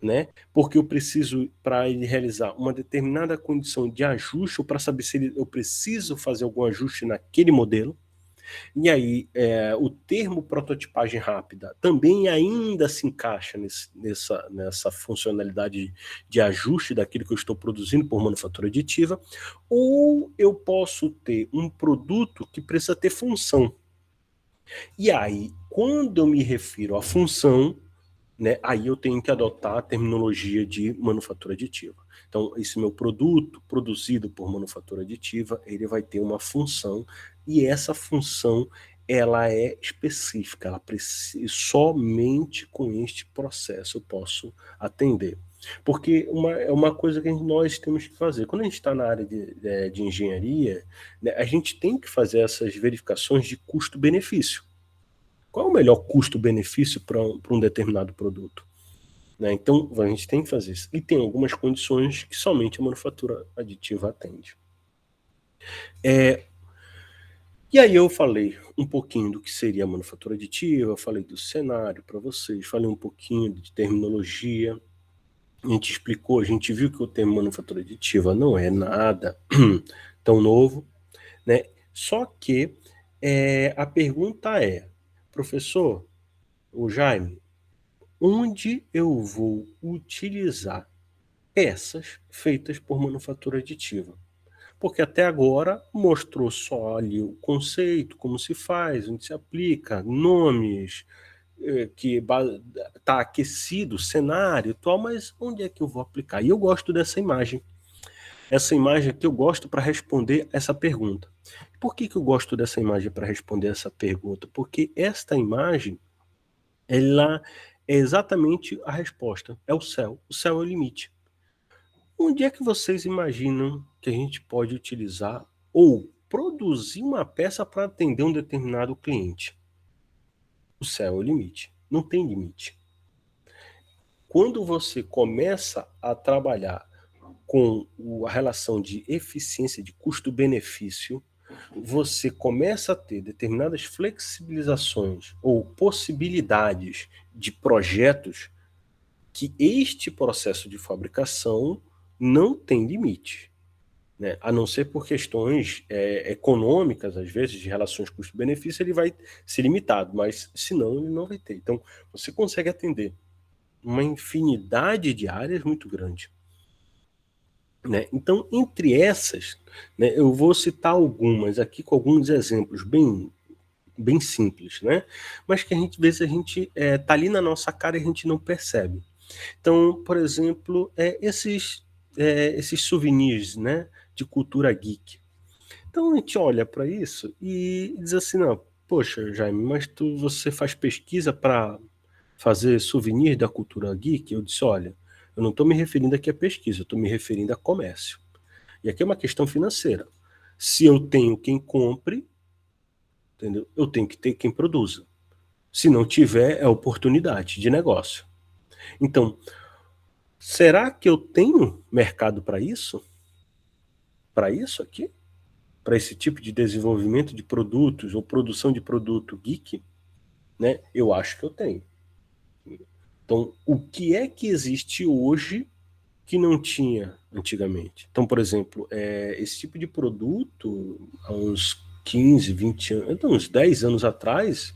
né? Porque eu preciso, para ele realizar uma determinada condição de ajuste, ou para saber se eu preciso fazer algum ajuste naquele modelo. E aí, o termo prototipagem rápida também ainda se encaixa nessa funcionalidade de ajuste daquilo que eu estou produzindo por manufatura aditiva, ou eu posso ter um produto que precisa ter função. E aí, quando eu me refiro à função, né, aí eu tenho que adotar a terminologia de manufatura aditiva. Então, esse meu produto produzido por manufatura aditiva, ele vai ter uma função, e essa função ela é específica, ela precisa, somente com este processo eu posso atender. Porque é uma coisa que nós temos que fazer. Quando a gente está na área de engenharia, né, a gente tem que fazer essas verificações de custo-benefício. Qual é o melhor custo-benefício para um determinado produto? Né? Então, a gente tem que fazer isso. E tem algumas condições que somente a manufatura aditiva atende. E aí eu falei um pouquinho do que seria a manufatura aditiva, falei do cenário para vocês, falei um pouquinho de terminologia, a gente explicou, a gente viu que o termo manufatura aditiva não é nada tão novo, né? Só que a pergunta é, professor, o Jaime, onde eu vou utilizar peças feitas por manufatura aditiva? Porque até agora mostrou só ali o conceito, como se faz, onde se aplica, nomes, que está aquecido, o cenário e tal, mas onde é que eu vou aplicar? E eu gosto dessa imagem. Essa imagem que eu gosto para responder essa pergunta. Por que eu gosto dessa imagem para responder essa pergunta? Porque esta imagem, ela é exatamente a resposta. É o céu. O céu é o limite. Onde é que vocês imaginam que a gente pode utilizar ou produzir uma peça para atender um determinado cliente? O céu é o limite. Não tem limite. Quando você começa a trabalhar com a relação de eficiência de custo-benefício, você começa a ter determinadas flexibilizações ou possibilidades de projetos que este processo de fabricação não tem limite, né? A não ser por questões econômicas, às vezes, de relações custo-benefício, ele vai ser limitado, mas senão ele não vai ter. Então, você consegue atender uma infinidade de áreas muito grande. Né? Então, entre essas, né, eu vou citar algumas aqui com alguns exemplos bem simples, né? Mas que a gente, às vezes, a gente tá ali na nossa cara e a gente não percebe. Então, por exemplo, esses souvenirs, né, de cultura geek. Então a gente olha para isso e diz assim, não, poxa, Jaime, mas você faz pesquisa para fazer souvenir da cultura geek? Eu disse, olha, eu não estou me referindo aqui a pesquisa, eu estou me referindo a comércio. E aqui é uma questão financeira. Se eu tenho quem compre, entendeu? Eu tenho que ter quem produza. Se não tiver, é oportunidade de negócio. Então, será que eu tenho mercado para isso? Para isso aqui? Para esse tipo de desenvolvimento de produtos ou produção de produto geek? Né? Eu acho que eu tenho. Então, o que é que existe hoje que não tinha antigamente? Então, por exemplo, esse tipo de produto, há uns 15, 20 anos, então, uns 10 anos atrás,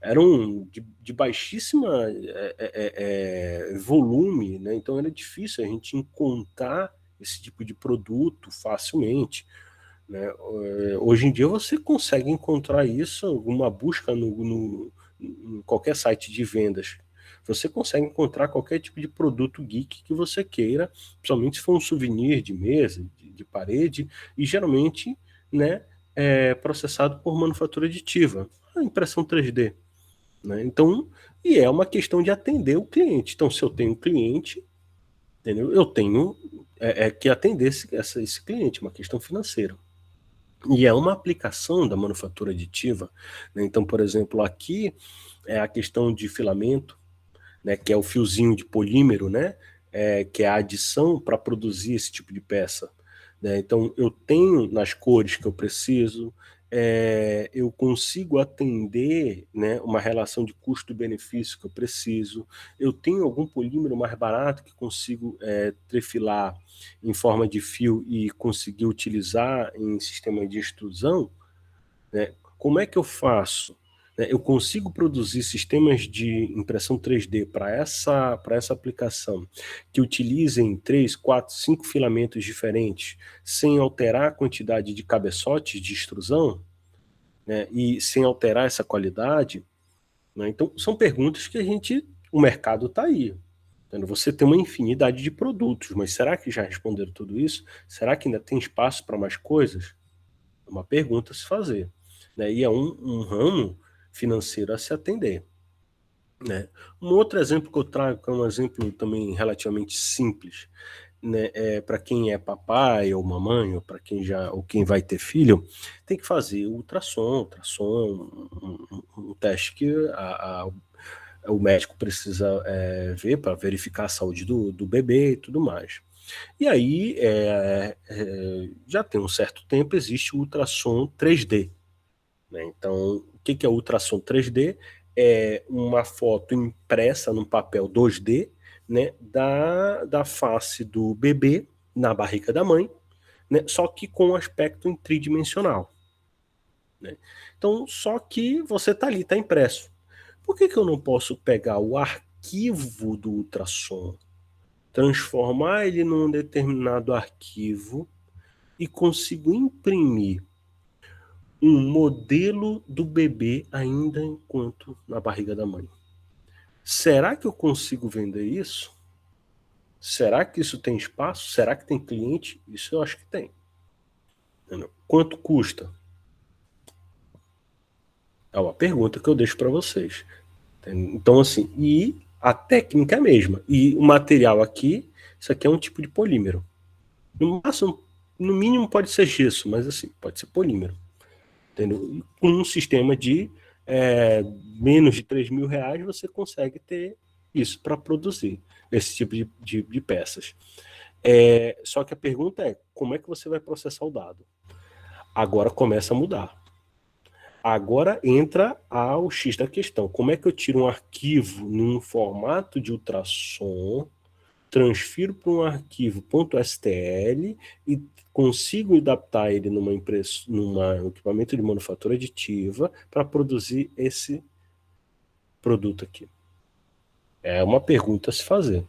eram de baixíssima volume, né? Então era difícil a gente encontrar esse tipo de produto facilmente. Né? Hoje em dia você consegue encontrar isso, uma busca em qualquer site de vendas. Você consegue encontrar qualquer tipo de produto geek que você queira, principalmente se for um souvenir de mesa, de parede, e geralmente, né, processado por manufatura aditiva, a impressão 3D. Né? Então, e é uma questão de atender o cliente. Então, se eu tenho um cliente, entendeu? Eu tenho que atender esse cliente, uma questão financeira. E é uma aplicação da manufatura aditiva. Né? Então, por exemplo, aqui é a questão de filamento, né, que é o fiozinho de polímero, né, que é a adição para produzir esse tipo de peça. Né? Então, eu tenho nas cores que eu preciso, eu consigo atender, né, uma relação de custo-benefício que eu preciso, eu tenho algum polímero mais barato que consigo trefilar em forma de fio e conseguir utilizar em sistema de extrusão, né? Como é que eu faço? Eu consigo produzir sistemas de impressão 3D para essa aplicação que utilizem 3, 4, 5 filamentos diferentes, sem alterar a quantidade de cabeçotes de extrusão, né, e sem alterar essa qualidade? Né? Então, são perguntas que o mercado está aí. Você tem uma infinidade de produtos, mas será que já responderam tudo isso? Será que ainda tem espaço para mais coisas? É uma pergunta a se fazer. Né? E é um ramo financeiro a se atender. Né? Um outro exemplo que eu trago, que é um exemplo também relativamente simples, né, para quem é papai ou mamãe, ou para quem vai ter filho, tem que fazer ultrassom um teste que o médico precisa ver para verificar a saúde do bebê e tudo mais. E aí, já tem um certo tempo, existe o ultrassom 3D. Né? Então, o que é o ultrassom 3D? É uma foto impressa num papel 2D, né, da face do bebê na barriga da mãe, né, só que com um aspecto em tridimensional. Né? Então, só que você está ali, está impresso. Por que eu não posso pegar o arquivo do ultrassom, transformar ele num determinado arquivo e consigo imprimir um modelo do bebê ainda enquanto na barriga da mãe? Será que eu consigo vender isso? Será que isso tem espaço? Será que tem cliente? Isso eu acho que tem. Entendeu? Quanto custa? É uma pergunta que eu deixo para vocês. Então, assim, e a técnica é a mesma. E o material aqui, isso aqui é um tipo de polímero. No máximo, no mínimo pode ser gesso, mas assim, pode ser polímero. Entendeu? Com um sistema de menos de R$ 3.000, você consegue ter isso para produzir esse tipo de peças. Só que a pergunta é, como é que você vai processar o dado? Agora começa a mudar. Agora entra o X da questão. Como é que eu tiro um arquivo num formato de ultrassom, transfiro para um arquivo .stl e consigo adaptar ele num equipamento de manufatura aditiva para produzir esse produto aqui? É uma pergunta a se fazer.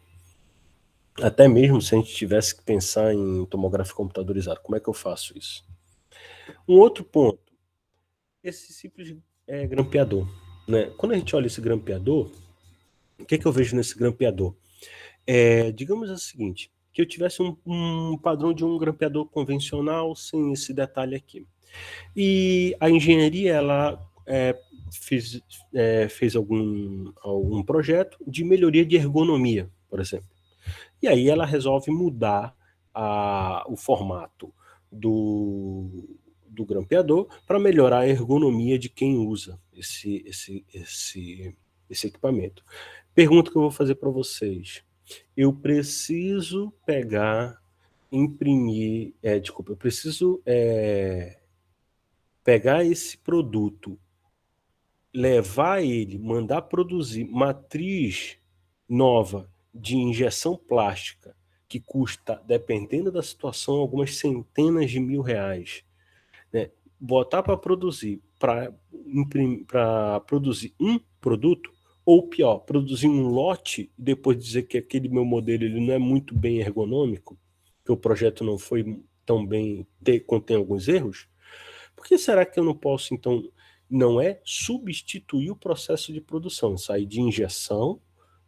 Até mesmo se a gente tivesse que pensar em tomografia computadorizada, como é que eu faço isso? Um outro ponto, esse simples grampeador. Né? Quando a gente olha esse grampeador, o que eu vejo nesse grampeador? Digamos o seguinte, que eu tivesse um padrão de um grampeador convencional sem esse detalhe aqui. E a engenharia, ela fez algum projeto de melhoria de ergonomia, por exemplo. E aí ela resolve mudar o formato do grampeador para melhorar a ergonomia de quem usa esse equipamento. Pergunta que eu vou fazer para vocês. Eu preciso eu preciso pegar esse produto, levar ele, mandar produzir matriz nova de injeção plástica, que custa, dependendo da situação, algumas centenas de R$ 1.000, né? Botar para produzir um produto, ou pior, produzir um lote e depois dizer que aquele meu modelo ele não é muito bem ergonômico, que o projeto não foi tão bem, contém alguns erros. Por que será que eu não posso, então, não é substituir o processo de produção, sair de injeção,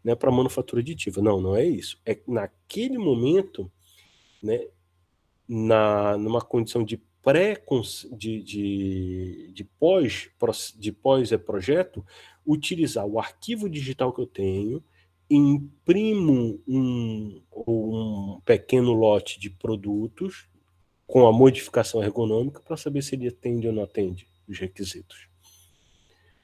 né, para manufatura aditiva? Não é isso. É naquele momento, né, numa condição de pós-projeto, utilizar o arquivo digital que eu tenho, imprimo um pequeno lote de produtos com a modificação ergonômica para saber se ele atende ou não atende os requisitos.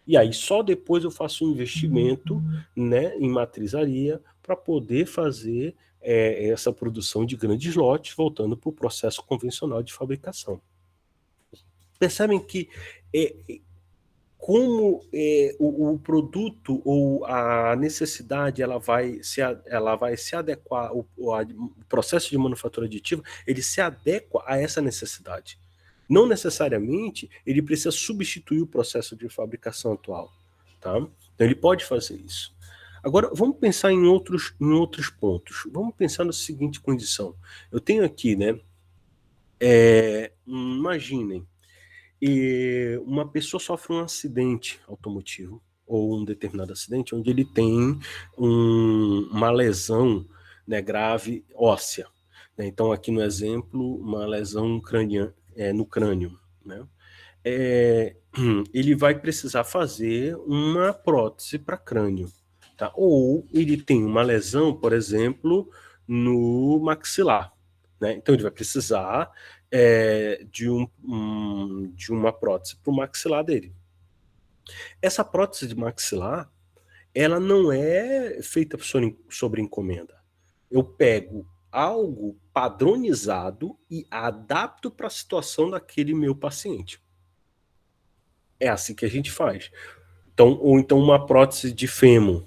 E aí só depois eu faço um investimento, né, em matrizaria para poder fazer essa produção de grandes lotes, voltando para o processo convencional de fabricação. Percebem que como o produto ou a necessidade ela vai se adequar, o processo de manufatura aditiva ele se adequa a essa necessidade. Não necessariamente ele precisa substituir o processo de fabricação atual, tá? Então ele pode fazer isso. Agora vamos pensar em outros pontos. Vamos pensar na seguinte condição. Eu tenho aqui, né? Imaginem, uma pessoa sofre um acidente automotivo ou um determinado acidente onde ele tem uma lesão, né, grave óssea. Né? Então aqui no exemplo, uma lesão no crânio. Né? Ele vai precisar fazer uma prótese para crânio. Tá? Ou ele tem uma lesão, por exemplo, no maxilar. Né? Então ele vai precisar de uma prótese para o maxilar dele. Essa prótese de maxilar, ela não é feita sobre encomenda. Eu pego algo padronizado e adapto para a situação daquele meu paciente. É assim que a gente faz. Ou então uma prótese de fêmur,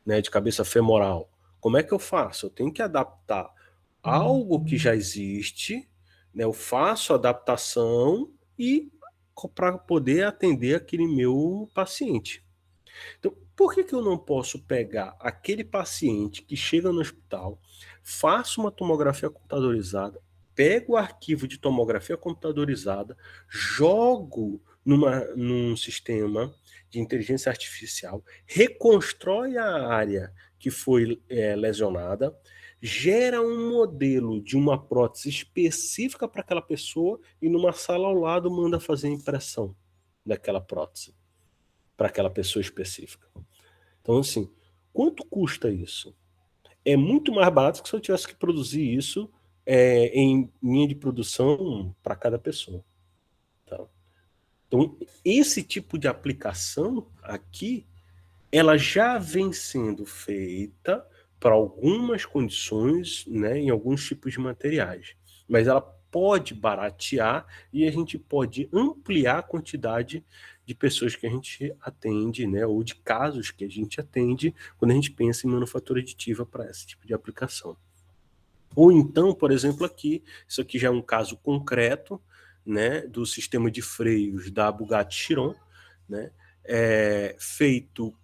né, de cabeça femoral. Como é que eu faço? Eu tenho que adaptar algo que já existe, né, eu faço a adaptação e para poder atender aquele meu paciente. Então, por que eu não posso pegar aquele paciente que chega no hospital, faço uma tomografia computadorizada, pego o arquivo de tomografia computadorizada, jogo num sistema de inteligência artificial, reconstrói a área que foi lesionada, gera um modelo de uma prótese específica para aquela pessoa e numa sala ao lado manda fazer a impressão daquela prótese para aquela pessoa específica. Então, assim, quanto custa isso? É muito mais barato que se eu tivesse que produzir isso em linha de produção para cada pessoa. Tá? Então, esse tipo de aplicação aqui, ela já vem sendo feita para algumas condições, né, em alguns tipos de materiais. Mas ela pode baratear e a gente pode ampliar a quantidade de pessoas que a gente atende, né, ou de casos que a gente atende quando a gente pensa em manufatura aditiva para esse tipo de aplicação. Ou então, por exemplo, aqui, isso aqui já é um caso concreto, né, do sistema de freios da Bugatti Chiron, né, feito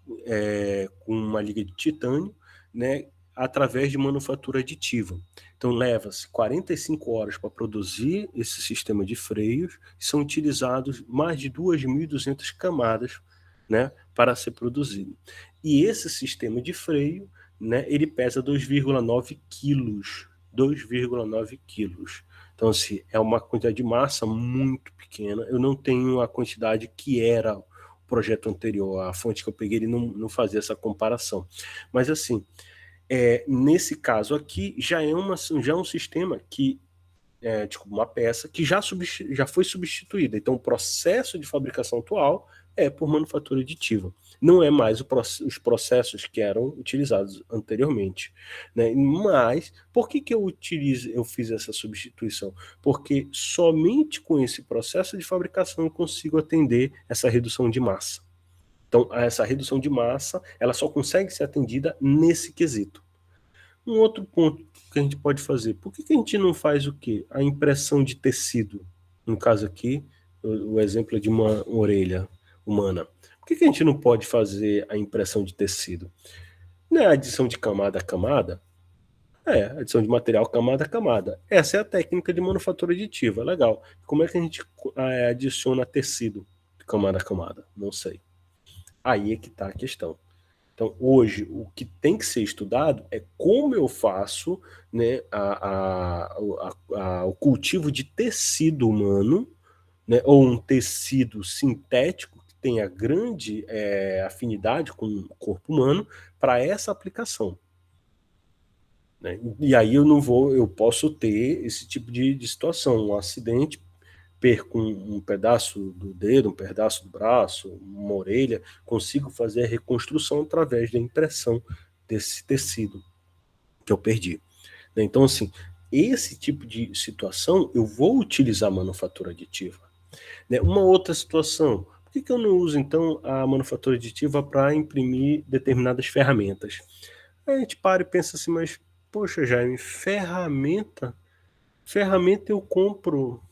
com uma liga de titânio, né, através de manufatura aditiva. Então, leva-se 45 horas para produzir esse sistema de freios, e são utilizados mais de 2.200 camadas, né, para ser produzido. E esse sistema de freio, né, ele pesa 2,9 quilos. 2,9 quilos. Então, assim, é uma quantidade de massa muito pequena. Eu não tenho a quantidade que era o projeto anterior. A fonte que eu peguei, ele não fazia essa comparação. Mas, assim, nesse caso aqui, já é um sistema que, uma peça que já foi substituída. Então, o processo de fabricação atual é por manufatura aditiva. Não é mais os processos que eram utilizados anteriormente, né? Mas, por que eu fiz essa substituição? Porque somente com esse processo de fabricação eu consigo atender essa redução de massa. Então, essa redução de massa, ela só consegue ser atendida nesse quesito. Um outro ponto que a gente pode fazer, por que a gente não faz o quê? A impressão de tecido. No caso aqui, o exemplo é de uma orelha humana. Por que a gente não pode fazer a impressão de tecido? Não é a adição de camada a camada? Adição de material camada a camada. Essa é a técnica de manufatura aditiva, legal. Como é que a gente adiciona tecido de camada a camada? Não sei. Aí é que está a questão. Então, hoje, o que tem que ser estudado é como eu faço, né, o cultivo de tecido humano, né, ou um tecido sintético que tenha grande afinidade com o corpo humano para essa aplicação. Né? E aí eu posso ter esse tipo de situação, um acidente, perco um pedaço do dedo, um pedaço do braço, uma orelha, consigo fazer a reconstrução através da impressão desse tecido que eu perdi. Então, assim, esse tipo de situação eu vou utilizar a manufatura aditiva. Uma outra situação, por que eu não uso, então, a manufatura aditiva para imprimir determinadas ferramentas? Aí a gente para e pensa assim, mas, poxa, Jaime, ferramenta eu compro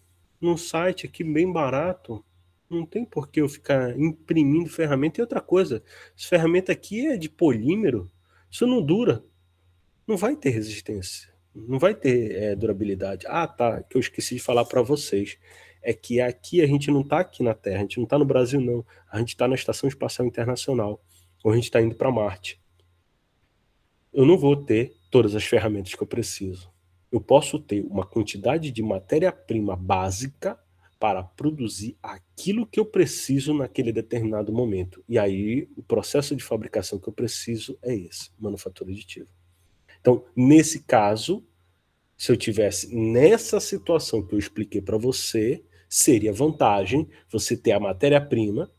num site aqui bem barato. Não tem por que eu ficar imprimindo ferramenta. E outra coisa, essa ferramenta aqui é de polímero, isso não dura, não vai ter resistência, não vai ter durabilidade. Ah, tá, que eu esqueci de falar para vocês. É que aqui a gente não está aqui na Terra, a gente não está no Brasil, não. A gente está na Estação Espacial Internacional, ou a gente está indo para Marte. Eu não vou ter todas as ferramentas que eu preciso. Eu posso ter uma quantidade de matéria-prima básica para produzir aquilo que eu preciso naquele determinado momento. E aí, o processo de fabricação que eu preciso é esse, manufatura aditiva. Então, nesse caso, se eu tivesse nessa situação que eu expliquei para você, seria vantagem você ter a matéria-prima,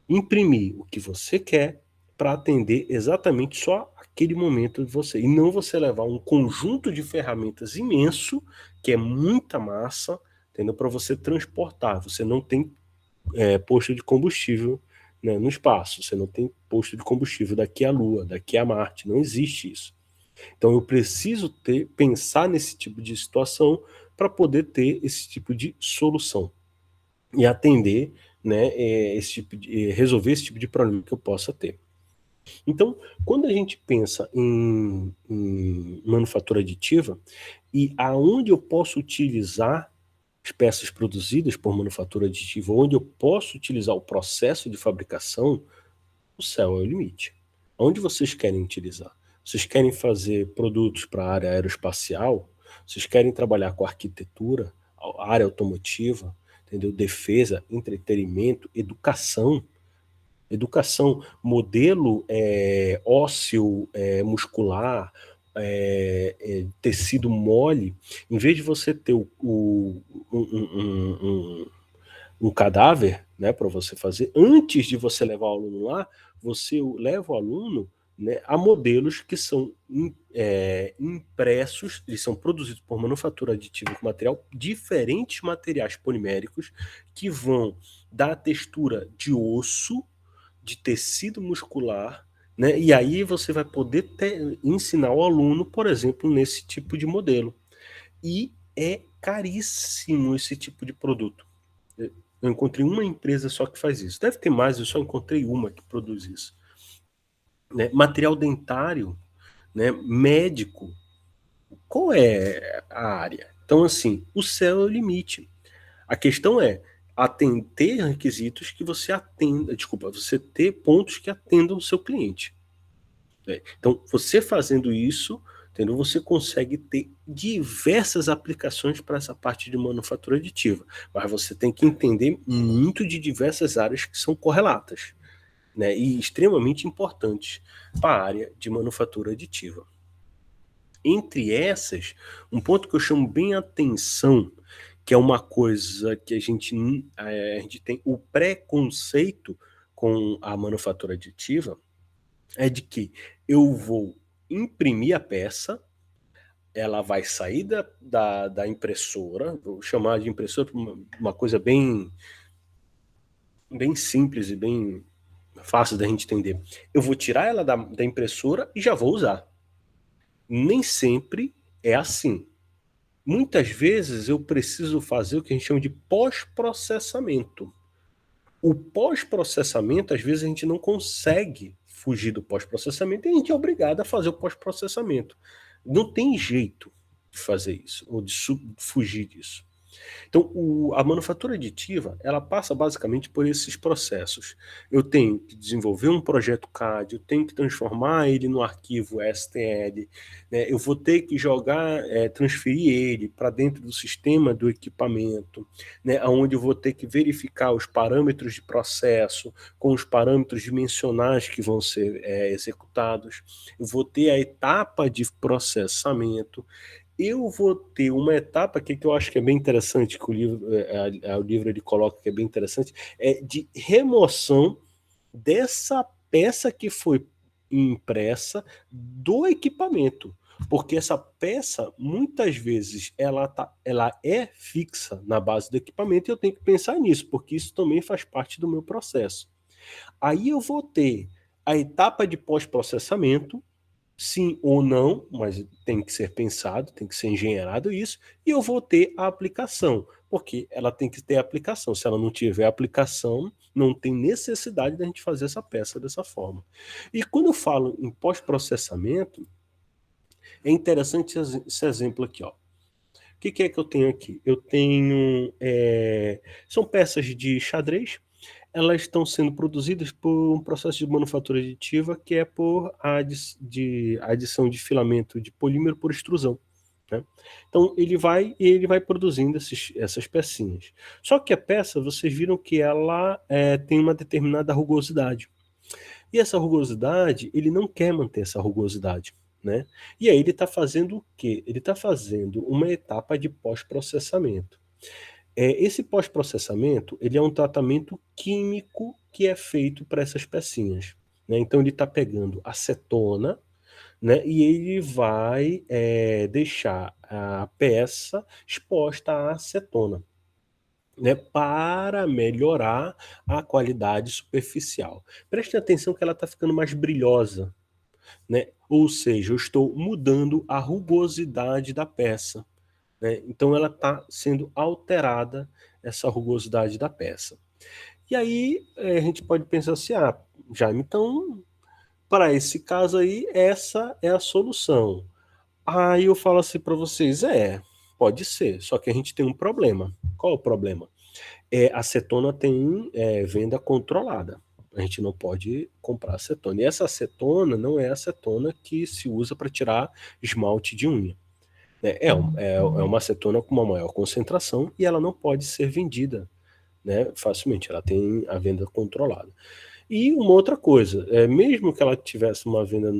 imprimir o que você quer para atender exatamente só aquele momento de você. E não você levar um conjunto de ferramentas imenso, que é muita massa, entendeu? Para você transportar. Você não tem posto de combustível, né, no espaço. Você não tem posto de combustível daqui à Lua, daqui a Marte. Não existe isso. Então eu preciso pensar nesse tipo de situação para poder ter esse tipo de solução e atender, né, resolver esse tipo de problema que eu possa ter. Então, quando a gente pensa em manufatura aditiva e aonde eu posso utilizar as peças produzidas por manufatura aditiva, onde eu posso utilizar o processo de fabricação, o céu é o limite. Onde vocês querem utilizar? Vocês querem fazer produtos para a área aeroespacial? Vocês querem trabalhar com arquitetura, a área automotiva, entendeu? Defesa, entretenimento, educação. Educação, modelo ósseo, muscular, tecido mole. Em vez de você ter um cadáver, né, para você fazer, antes de você levar o aluno lá, você leva o aluno, né, a modelos que são impressos, eles são produzidos por manufatura aditiva com material, diferentes materiais poliméricos que vão dar a textura de osso, de tecido muscular, né, e aí você vai poder ensinar o aluno, por exemplo, nesse tipo de modelo. E é caríssimo esse tipo de produto. Eu encontrei uma empresa só que faz isso. Deve ter mais, eu só encontrei uma que produz isso. Né? Material dentário, né? Médico. Qual é a área? Então, assim, o céu é o limite. A questão é ter requisitos que você atenda, você ter pontos que atendam o seu cliente. Né? Então, você fazendo isso, entendeu? Você consegue ter diversas aplicações para essa parte de manufatura aditiva, mas você tem que entender muito de diversas áreas que são correlatas, né? E extremamente importantes para a área de manufatura aditiva. Entre essas, um ponto que eu chamo bem a atenção, que é uma coisa que a gente tem o preconceito com a manufatura aditiva, é de que eu vou imprimir a peça, ela vai sair da impressora, vou chamar de impressora uma coisa bem simples e bem fácil da gente entender. Eu vou tirar ela da impressora e já vou usar. Nem sempre é assim. Muitas vezes eu preciso fazer o que a gente chama de pós-processamento. O pós-processamento, às vezes a gente não consegue fugir do pós-processamento e a gente é obrigado a fazer o pós-processamento. Não tem jeito de fazer isso, ou de fugir disso. Então, a manufatura aditiva, ela passa basicamente por esses processos. Eu tenho que desenvolver um projeto CAD, eu tenho que transformar ele no arquivo STL, né? Eu vou ter que transferir ele para dentro do sistema do equipamento, né? Onde eu vou ter que verificar os parâmetros de processo com os parâmetros dimensionais que vão ser executados. Eu vou ter a etapa de processamento. Eu vou ter uma etapa que eu acho que é bem interessante, que o livro ele coloca que é bem interessante, é de remoção dessa peça que foi impressa do equipamento. Porque essa peça, muitas vezes, ela é fixa na base do equipamento e eu tenho que pensar nisso, porque isso também faz parte do meu processo. Aí eu vou ter a etapa de pós-processamento, sim ou não, mas tem que ser pensado, tem que ser engenheirado isso, e eu vou ter a aplicação, porque ela tem que ter aplicação. Se ela não tiver aplicação, não tem necessidade da gente fazer essa peça dessa forma. E quando eu falo em pós-processamento, é interessante esse exemplo aqui, ó. O que é que eu tenho aqui? Eu tenho... são peças de xadrez, elas estão sendo produzidas por um processo de manufatura aditiva que é por adição de filamento de polímero por extrusão. Né? Então ele vai produzindo essas pecinhas. Só que a peça, vocês viram que ela tem uma determinada rugosidade. E essa rugosidade, ele não quer manter essa rugosidade. Né? E aí ele está fazendo o quê? Ele está fazendo uma etapa de pós-processamento. Esse pós-processamento, ele é um tratamento químico que é feito para essas pecinhas. Né? Então ele está pegando acetona, né? E ele vai deixar a peça exposta à acetona, né? Para melhorar a qualidade superficial. Prestem atenção que ela está ficando mais brilhosa. Né? Ou seja, eu estou mudando a rugosidade da peça. Né? Então ela está sendo alterada, essa rugosidade da peça. E aí a gente pode pensar assim, Jaime, então para esse caso aí, essa é a solução. Aí eu falo assim para vocês, pode ser, só que a gente tem um problema. Qual é o problema? A acetona tem venda controlada. A gente não pode comprar acetona. E essa acetona não é a acetona que se usa para tirar esmalte de unha. É uma acetona com uma maior concentração e ela não pode ser vendida, né, facilmente. Ela tem a venda controlada. E uma outra coisa, mesmo que ela tivesse uma venda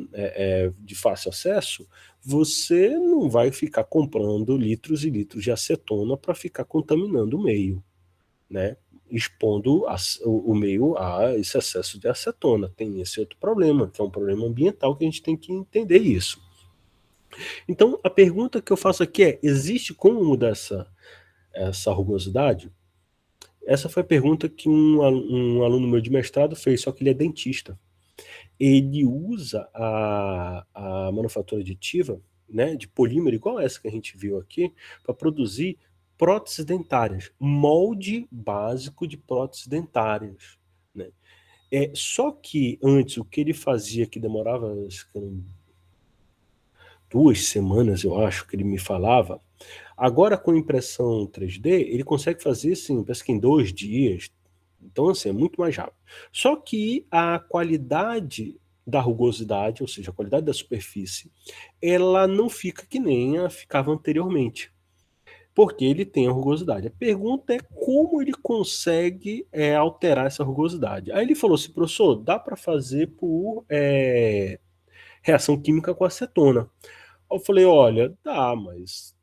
de fácil acesso, você não vai ficar comprando litros e litros de acetona para ficar contaminando o meio, né? Expondo o meio a esse excesso de acetona. Tem esse outro problema, que é um problema ambiental, que a gente tem que entender isso. Então, a pergunta que eu faço aqui é: existe como mudar essa rugosidade? Essa foi a pergunta que um aluno meu de mestrado fez, só que ele é dentista. Ele usa a manufatura aditiva, né, de polímero, igual essa que a gente viu aqui, para produzir próteses dentárias, molde básico de próteses dentárias, né? Só que antes o que ele fazia, que demorava 2 semanas, eu acho, que ele me falava. Agora, com impressão 3D, ele consegue fazer, assim, parece que em 2 dias. Então, assim, é muito mais rápido. Só que a qualidade da rugosidade, ou seja, a qualidade da superfície, ela não fica que nem a ficava anteriormente, porque ele tem a rugosidade. A pergunta é como ele consegue alterar essa rugosidade. Aí ele falou assim: professor, dá para fazer por reação química com acetona. Eu falei: olha, dá, mas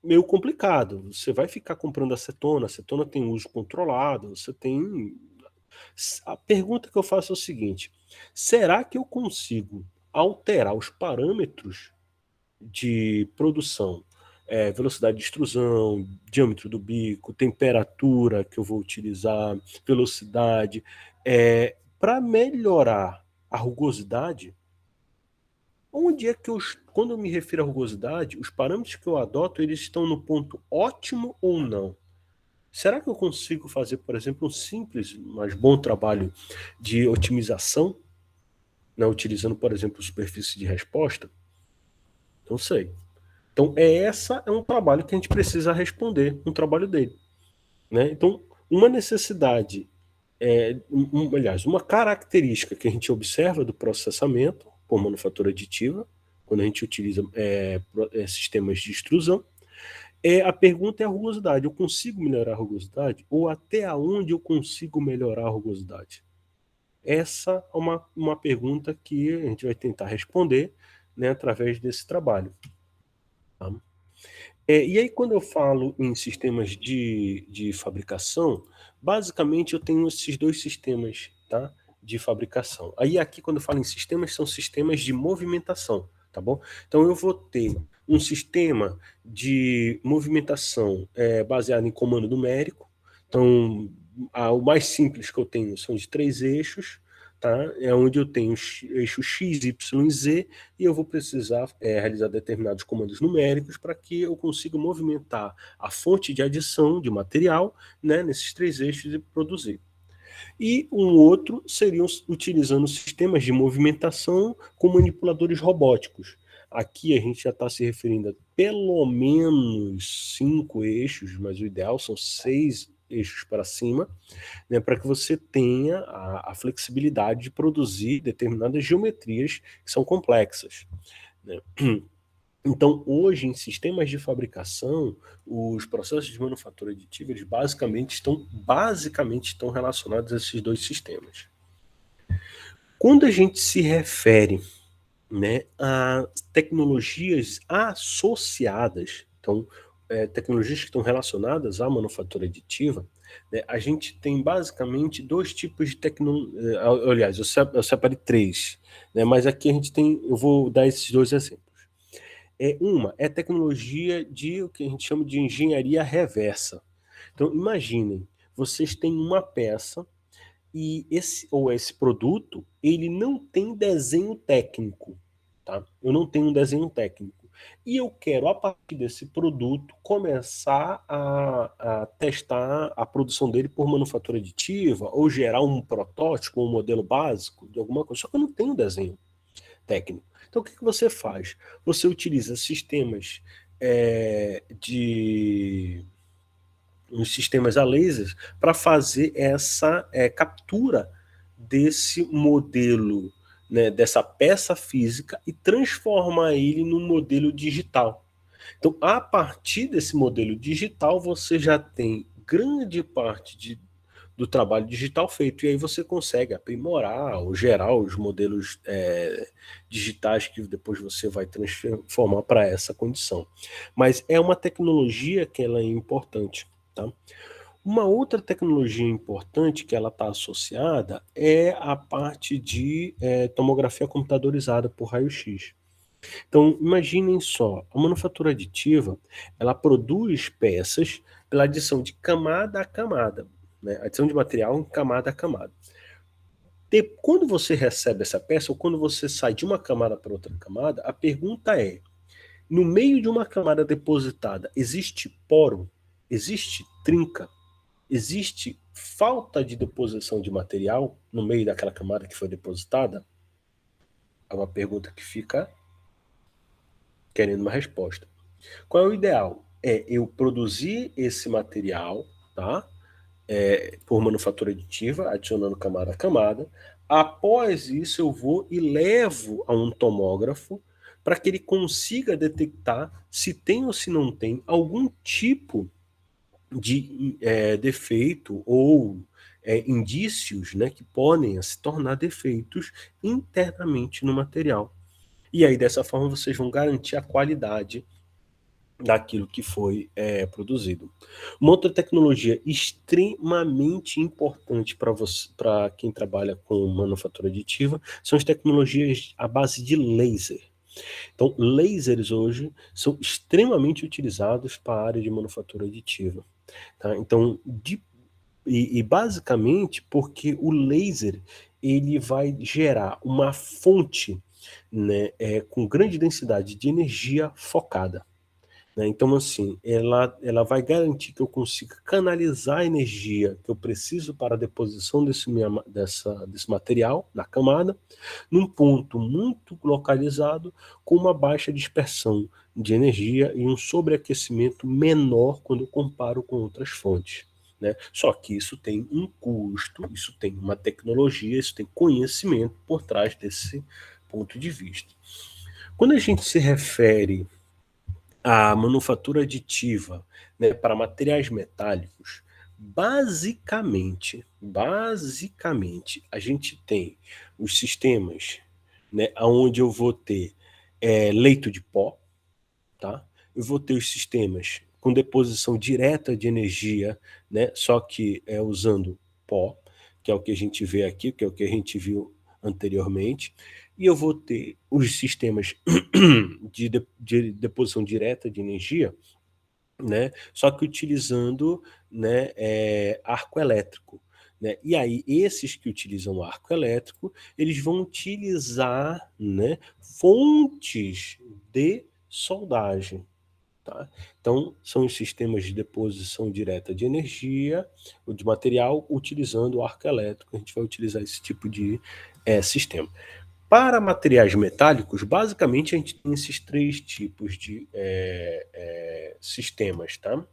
meio complicado. Você vai ficar comprando acetona tem uso controlado, você tem. A pergunta que eu faço é o seguinte: será que eu consigo alterar os parâmetros de produção, velocidade de extrusão, diâmetro do bico, temperatura que eu vou utilizar, velocidade, para melhorar a rugosidade? Onde é que quando eu me refiro à rugosidade, os parâmetros que eu adoto, eles estão no ponto ótimo ou não? Será que eu consigo fazer, por exemplo, um simples, mas bom trabalho de otimização, né, utilizando, por exemplo, superfície de resposta? Não sei. Então, essa é um trabalho que a gente precisa responder, um trabalho dele, né? Então, uma necessidade, aliás, uma característica que a gente observa do processamento por manufatura aditiva, quando a gente utiliza sistemas de extrusão, a pergunta é a rugosidade. Eu consigo melhorar a rugosidade? Ou até onde eu consigo melhorar a rugosidade? Essa é uma pergunta que a gente vai tentar responder, né, através desse trabalho. Tá? E aí, quando eu falo em sistemas de fabricação, basicamente eu tenho esses 2 sistemas, tá, de fabricação. Aí aqui, quando eu falo em sistemas, são sistemas de movimentação, tá bom? Então eu vou ter um sistema de movimentação baseado em comando numérico. Então, o mais simples que eu tenho são de 3 eixos, tá? É onde eu tenho eixo X, Y, Z, e eu vou precisar realizar determinados comandos numéricos para que eu consiga movimentar a fonte de adição de material, né, nesses 3 eixos e produzir. E um outro seria utilizando sistemas de movimentação com manipuladores robóticos. Aqui a gente já está se referindo a pelo menos 5 eixos, mas o ideal são 6 eixos para cima, né, para que você tenha a flexibilidade de produzir determinadas geometrias que são complexas, né? Então, hoje, em sistemas de fabricação, os processos de manufatura aditiva, eles basicamente estão relacionados a esses 2 sistemas. Quando a gente se refere, né, a tecnologias associadas, então, tecnologias que estão relacionadas à manufatura aditiva, né, a gente tem basicamente 2 tipos de tecnologia. Aliás, eu separei 3, né, mas aqui eu vou dar esses 2 exemplos. Uma é tecnologia de o que a gente chama de engenharia reversa. Então, imaginem, vocês têm uma peça e esse produto, ele não tem desenho técnico, tá? Eu não tenho um desenho técnico. E eu quero, a partir desse produto, começar a testar a produção dele por manufatura aditiva, ou gerar um protótipo, um modelo básico de alguma coisa. Só que eu não tenho desenho técnico. Então, o que você faz? Você utiliza sistemas de os sistemas a lasers para fazer essa captura desse modelo, né, dessa peça física e transformar ele num modelo digital. Então, a partir desse modelo digital, você já tem grande parte do trabalho digital feito, e aí você consegue aprimorar ou gerar os modelos digitais que depois você vai transformar para essa condição. Mas é uma tecnologia que ela é importante, tá? Uma outra tecnologia importante que ela está associada é a parte de tomografia computadorizada por raio-x. Então, imaginem só, a manufatura aditiva, ela produz peças pela adição de camada a camada, né? Adição de material em camada a camada. Quando você recebe essa peça, ou quando você sai de uma camada para outra camada, a pergunta é, no meio de uma camada depositada, existe poro? Existe trinca? Existe falta de deposição de material no meio daquela camada que foi depositada? É uma pergunta que fica querendo uma resposta. Qual é o ideal? É eu produzir esse material, tá? Por manufatura aditiva, adicionando camada a camada. Após isso, eu vou e levo a um tomógrafo para que ele consiga detectar se tem ou se não tem algum tipo de defeito ou indícios, né, que podem se tornar defeitos internamente no material. E aí, dessa forma, vocês vão garantir a qualidade daquilo que foi produzido. Uma outra tecnologia extremamente importante para quem trabalha com manufatura aditiva, são as tecnologias à base de laser. Então, lasers hoje são extremamente utilizados para a área de manufatura aditiva. Tá? Então, basicamente porque o laser ele vai gerar uma fonte, né, com grande densidade de energia focada. Né? Então, assim, ela vai garantir que eu consiga canalizar a energia que eu preciso para a deposição desse material na camada, num ponto muito localizado, com uma baixa dispersão de energia e um sobreaquecimento menor quando eu comparo com outras fontes. Né? Só que isso tem um custo, isso tem uma tecnologia, isso tem conhecimento por trás desse ponto de vista. Quando a gente se refere à manufatura aditiva, né, para materiais metálicos, basicamente, a gente tem os sistemas, né, onde eu vou ter leito de pó, tá? Eu vou ter os sistemas com deposição direta de energia, né, só que usando pó, que é o que a gente vê aqui, que é o que a gente viu anteriormente, e eu vou ter os sistemas de deposição direta de energia, né, só que utilizando, né, arco elétrico. Né? E aí, esses que utilizam o arco elétrico, eles vão utilizar, né, fontes de soldagem. Tá? Então, são os sistemas de deposição direta de energia, ou de material, utilizando o arco elétrico. A gente vai utilizar esse tipo de sistema. Para materiais metálicos, basicamente a gente tem esses três tipos de sistemas. Tá?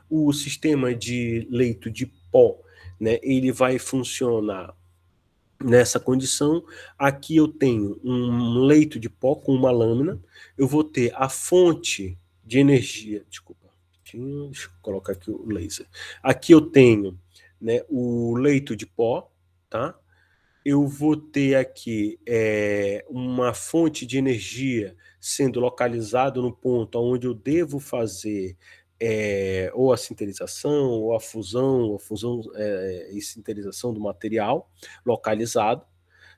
O sistema de leito de pó, né, ele vai funcionar nessa condição. Aqui eu tenho um leito de pó com uma lâmina, eu vou ter a fonte de energia, desculpa, deixa eu colocar aqui o laser. Aqui eu tenho, né, o leito de pó, tá? Eu vou ter aqui uma fonte de energia sendo localizado no ponto onde eu devo fazer ou a sintetização, ou a fusão e sintetização do material localizado.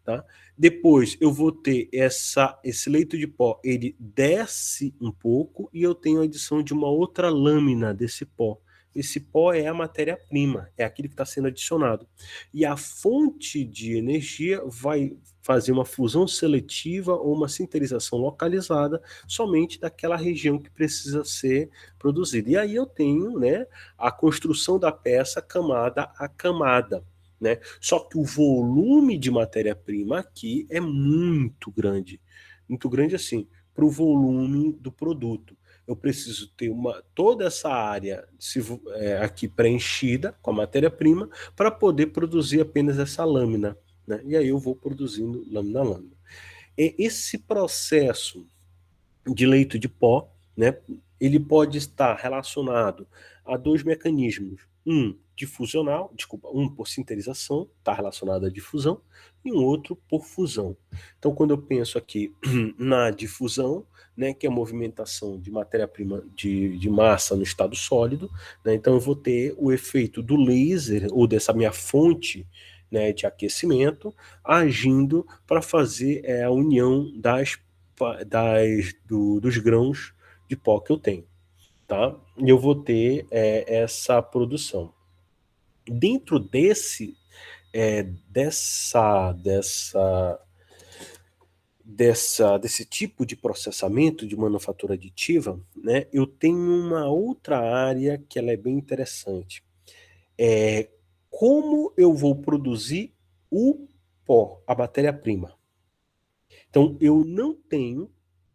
Tá? Depois eu vou ter esse leito de pó, ele desce um pouco e eu tenho a adição de uma outra lâmina desse pó. Esse pó é a matéria-prima, é aquilo que está sendo adicionado. E a fonte de energia vai fazer uma fusão seletiva ou uma sintetização localizada somente daquela região que precisa ser produzida. E aí eu tenho, né, a construção da peça camada a camada. Né? Só que o volume de matéria-prima aqui é muito grande assim, para o volume do produto. eu preciso ter toda essa área aqui preenchida com a matéria-prima para poder produzir apenas essa lâmina, né? E aí eu vou produzindo lâmina a lâmina. Esse processo de leito de pó, né, ele pode estar relacionado a dois mecanismos. Um por sinterização, está relacionado à difusão, e um outro por fusão. Então, quando eu penso aqui na difusão, né, que é a movimentação de matéria-prima de massa no estado sólido, né, então eu vou ter o efeito do laser, ou dessa minha fonte, né, de aquecimento, agindo para fazer a união dos grãos de pó que eu tenho. Tá? E eu vou ter essa produção. Dentro desse tipo de processamento de manufatura aditiva, né, eu tenho uma outra área que ela é bem interessante. Como eu vou produzir o pó, a matéria-prima. Então, eu não tenho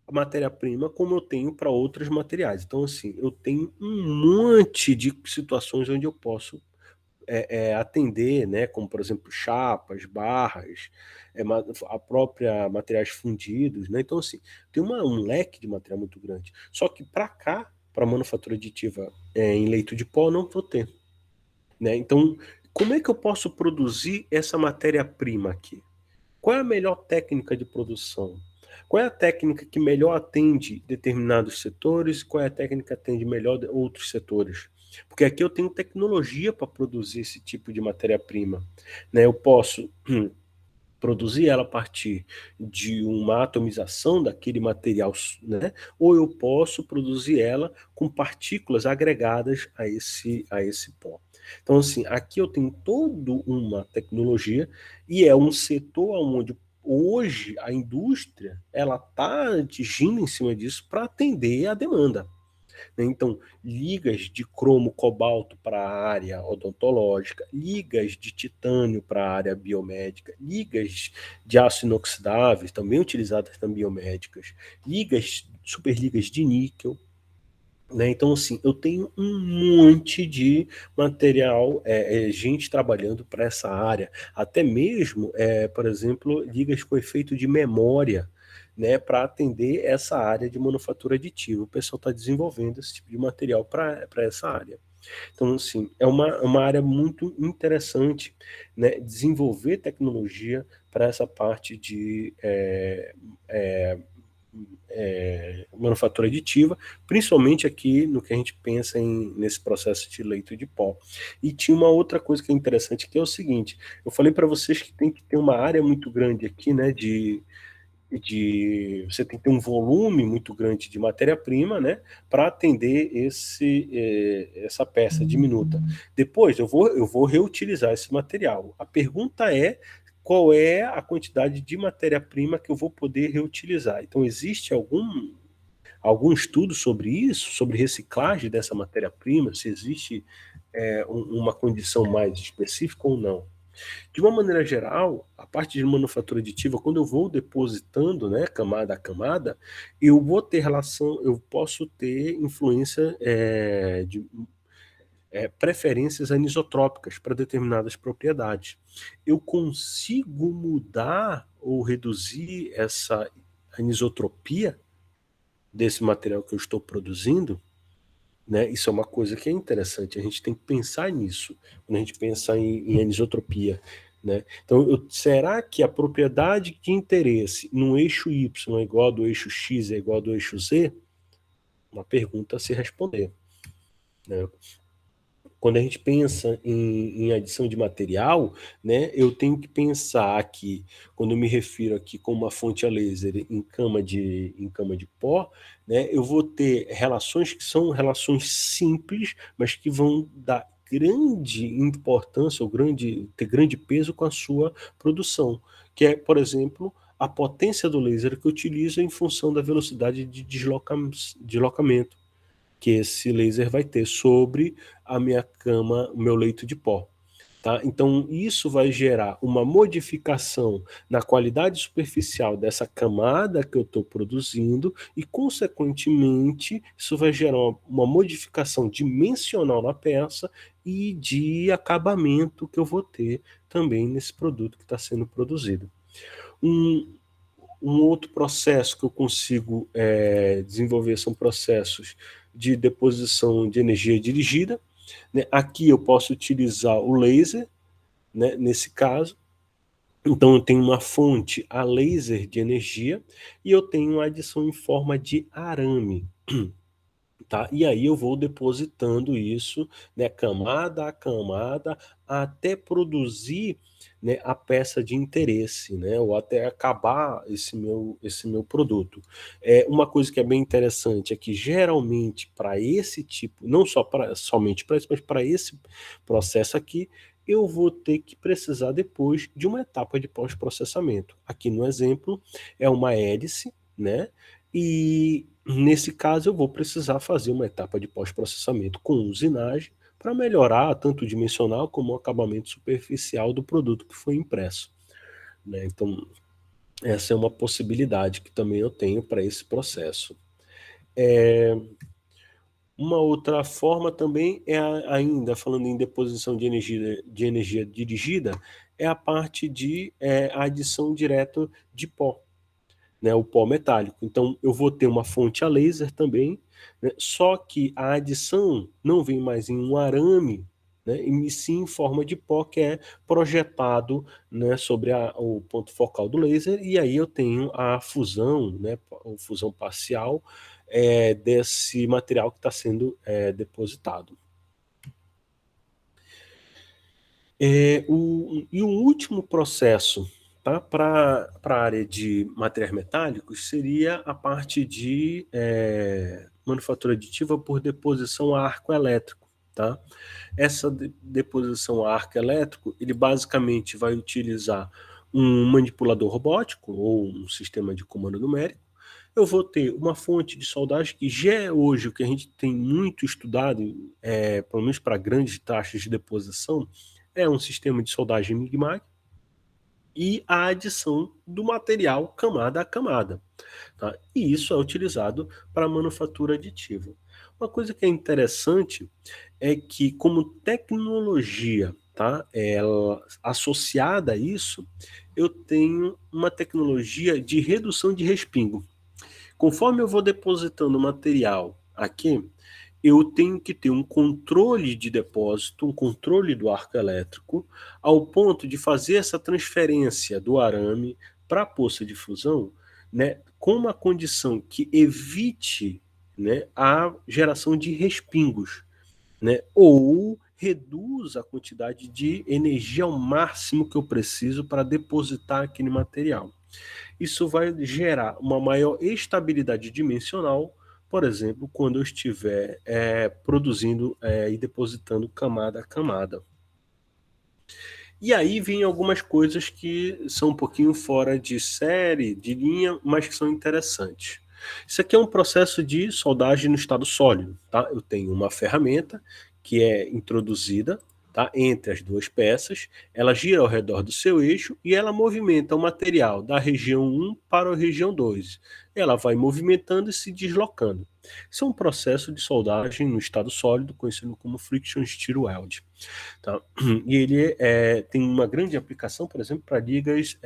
a matéria-prima como eu tenho para outros materiais. Então, assim, eu tenho um monte de situações onde eu posso atender, né, como, por exemplo, chapas, barras, a própria materiais fundidos, né? Então, assim, tem um leque de material muito grande. Só que para cá, para manufatura aditiva em leito de pó, não vou ter, né? Então, como é que eu posso produzir essa matéria-prima aqui? Qual é a melhor técnica de produção? Qual é a técnica que melhor atende determinados setores? Qual é a técnica que atende melhor outros setores? Porque aqui eu tenho tecnologia para produzir esse tipo de matéria-prima, né? Eu posso produzir ela a partir de uma atomização daquele material, né? Ou eu posso produzir ela com partículas agregadas a esse pó. Então, assim, aqui eu tenho toda uma tecnologia e é um setor onde hoje a indústria ela está agindo em cima disso para atender a demanda. Então, ligas de cromo cobalto para a área odontológica, ligas de titânio para a área biomédica, ligas de aço inoxidáveis, também utilizadas também biomédicas, superligas de níquel. Né? Então, assim, eu tenho um monte de material, gente trabalhando para essa área, até mesmo, por exemplo, ligas com efeito de memória, né, para atender essa área de manufatura aditiva. O pessoal está desenvolvendo esse tipo de material para essa área. Então, assim, é uma área muito interessante, né, desenvolver tecnologia para essa parte de manufatura aditiva, principalmente aqui no que a gente pensa nesse processo de leito de pó. E tinha uma outra coisa que é interessante, que é o seguinte, eu falei para vocês que tem que ter uma área muito grande aqui, né, você tem que ter um volume muito grande de matéria-prima, né, para atender essa peça diminuta. Depois eu vou reutilizar esse material. A pergunta é qual é a quantidade de matéria-prima que eu vou poder reutilizar. Então, existe algum estudo sobre isso, sobre reciclagem dessa matéria-prima, se existe uma condição mais específica ou não? De uma maneira geral, a parte de manufatura aditiva, quando eu vou depositando, né, camada a camada, eu vou ter relação, eu posso ter influência de preferências anisotrópicas para determinadas propriedades. Eu consigo mudar ou reduzir essa anisotropia desse material que eu estou produzindo, né? Isso é uma coisa que é interessante, a gente tem que pensar nisso, quando a gente pensa em anisotropia. Né? Então, será que a propriedade de interesse no eixo Y é igual ao do eixo X é igual ao do eixo Z? Uma pergunta a se responder. Né? Quando a gente pensa em adição de material, né, eu tenho que pensar aqui, quando eu me refiro aqui com uma fonte a laser em cama de pó, né, eu vou ter relações que são relações simples, mas que vão dar grande importância ou ter grande peso com a sua produção, que é, por exemplo, a potência do laser que eu utilizo em função da velocidade de deslocamento que esse laser vai ter sobre a minha cama, o meu leito de pó. Tá? Então, isso vai gerar uma modificação na qualidade superficial dessa camada que eu estou produzindo e, consequentemente, isso vai gerar uma modificação dimensional na peça e de acabamento que eu vou ter também nesse produto que está sendo produzido. Um outro processo que eu consigo desenvolver são processos de deposição de energia dirigida. Né? Aqui eu posso utilizar o laser, né, nesse caso. Então eu tenho uma fonte a laser de energia e eu tenho uma adição em forma de arame. Tá? E aí eu vou depositando isso, né, camada a camada, até produzir, né, a peça de interesse, né, ou até acabar esse meu produto. Uma coisa que é bem interessante é que geralmente para esse tipo, não só somente para isso, mas para esse processo aqui, eu vou ter que precisar depois de uma etapa de pós-processamento. Aqui no exemplo é uma hélice, né? E nesse caso eu vou precisar fazer uma etapa de pós-processamento com usinagem para melhorar tanto o dimensional como o acabamento superficial do produto que foi impresso. Né? Então, essa é uma possibilidade que também eu tenho para esse processo. Uma outra forma também é ainda, falando em deposição de energia dirigida, é a parte de adição direta de pó. Né, o pó metálico. Então eu vou ter uma fonte a laser também, né, só que a adição não vem mais em um arame, né, e sim em forma de pó que é projetado, né, sobre o ponto focal do laser, e aí eu tenho a fusão, né, a fusão parcial desse material que está sendo depositado. E o último processo, tá, para a área de materiais metálicos seria a parte de manufatura aditiva por deposição a arco elétrico. Tá? Essa deposição a arco elétrico, ele basicamente vai utilizar um manipulador robótico ou um sistema de comando numérico. Eu vou ter uma fonte de soldagem que já é hoje o que a gente tem muito estudado, pelo menos para grandes taxas de deposição, é um sistema de soldagem Mig-Mag e a adição do material camada a camada. Tá? E isso é utilizado para manufatura aditiva. Uma coisa que é interessante é que, como tecnologia, tá, associada a isso, eu tenho uma tecnologia de redução de respingo. Conforme eu vou depositando material aqui, eu tenho que ter um controle de depósito, um controle do arco elétrico, ao ponto de fazer essa transferência do arame para a poça de fusão, né, com uma condição que evite, né, a geração de respingos, né, ou reduz a quantidade de energia ao máximo que eu preciso para depositar aquele material. Isso vai gerar uma maior estabilidade dimensional, por exemplo, quando eu estiver produzindo e depositando camada a camada. E aí vem algumas coisas que são um pouquinho fora de série, de linha, mas que são interessantes. Isso aqui é um processo de soldagem no estado sólido. Tá? Eu tenho uma ferramenta que é introduzida, tá, entre as duas peças, ela gira ao redor do seu eixo e ela movimenta o material da região 1 para a região 2. Ela vai movimentando e se deslocando. Isso é um processo de soldagem no estado sólido, conhecido como friction stir weld. Tá? E ele tem uma grande aplicação, por exemplo, para ligas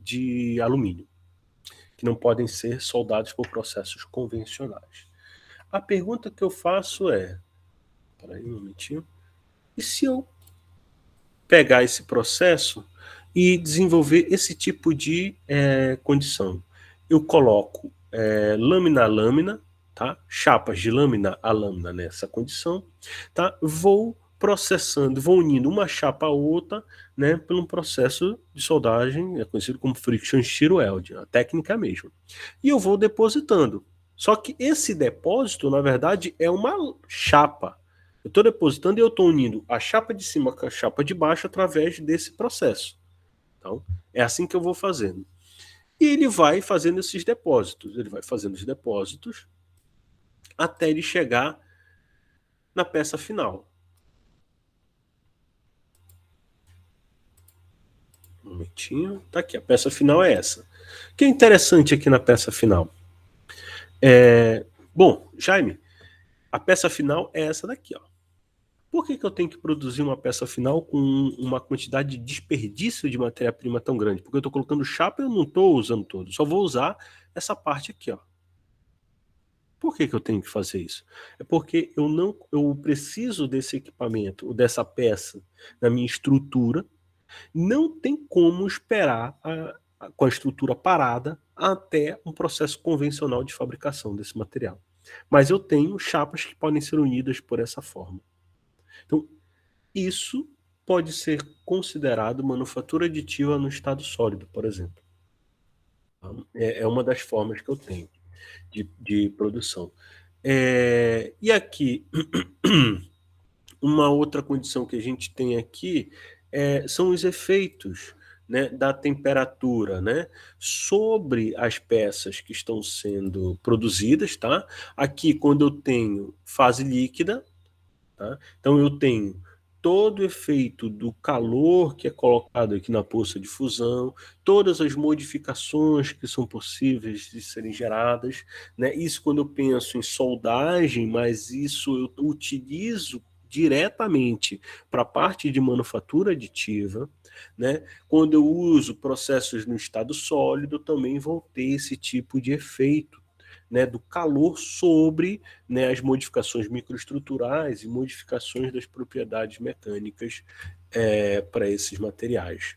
de alumínio, que não podem ser soldados por processos convencionais. A pergunta que eu faço é, peraí um momentinho, e se eu pegar esse processo e desenvolver esse tipo de condição? Eu coloco lâmina a lâmina, tá? Chapas de lâmina a lâmina nessa condição, tá? Vou processando, vou unindo uma chapa a outra, né, por um processo de soldagem, conhecido como friction stir weld, a técnica mesmo. E eu vou depositando. Só que esse depósito, na verdade, é uma chapa. Eu estou depositando e eu estou unindo a chapa de cima com a chapa de baixo através desse processo. Então, é assim que eu vou fazendo. E ele vai fazendo esses depósitos. Ele vai fazendo os depósitos até ele chegar na peça final. momentinho. Tá aqui, a peça final é essa. O que é interessante aqui na peça final? Bom, Jaime, a peça final é essa daqui, ó. Por que eu tenho que produzir uma peça final com uma quantidade de desperdício de matéria-prima tão grande? Porque eu estou colocando chapa e eu não estou usando todo. Só vou usar essa parte aqui, ó. Por que eu tenho que fazer isso? É porque eu preciso desse equipamento, ou dessa peça, na minha estrutura. Não tem como esperar com a estrutura parada até um processo convencional de fabricação desse material. Mas eu tenho chapas que podem ser unidas por essa forma. Então, isso pode ser considerado manufatura aditiva no estado sólido, por exemplo. É uma das formas que eu tenho de produção. E aqui, uma outra condição que a gente tem aqui são os efeitos, né, da temperatura, né, sobre as peças que estão sendo produzidas, tá? Aqui, quando eu tenho fase líquida, tá? Então eu tenho todo o efeito do calor que é colocado aqui na poça de fusão, todas as modificações que são possíveis de serem geradas, né? Isso quando eu penso em soldagem, mas isso eu utilizo diretamente para a parte de manufatura aditiva, né? Quando eu uso processos no estado sólido, também vou ter esse tipo de efeito, né, do calor sobre, né, as modificações microestruturais e modificações das propriedades mecânicas para esses materiais.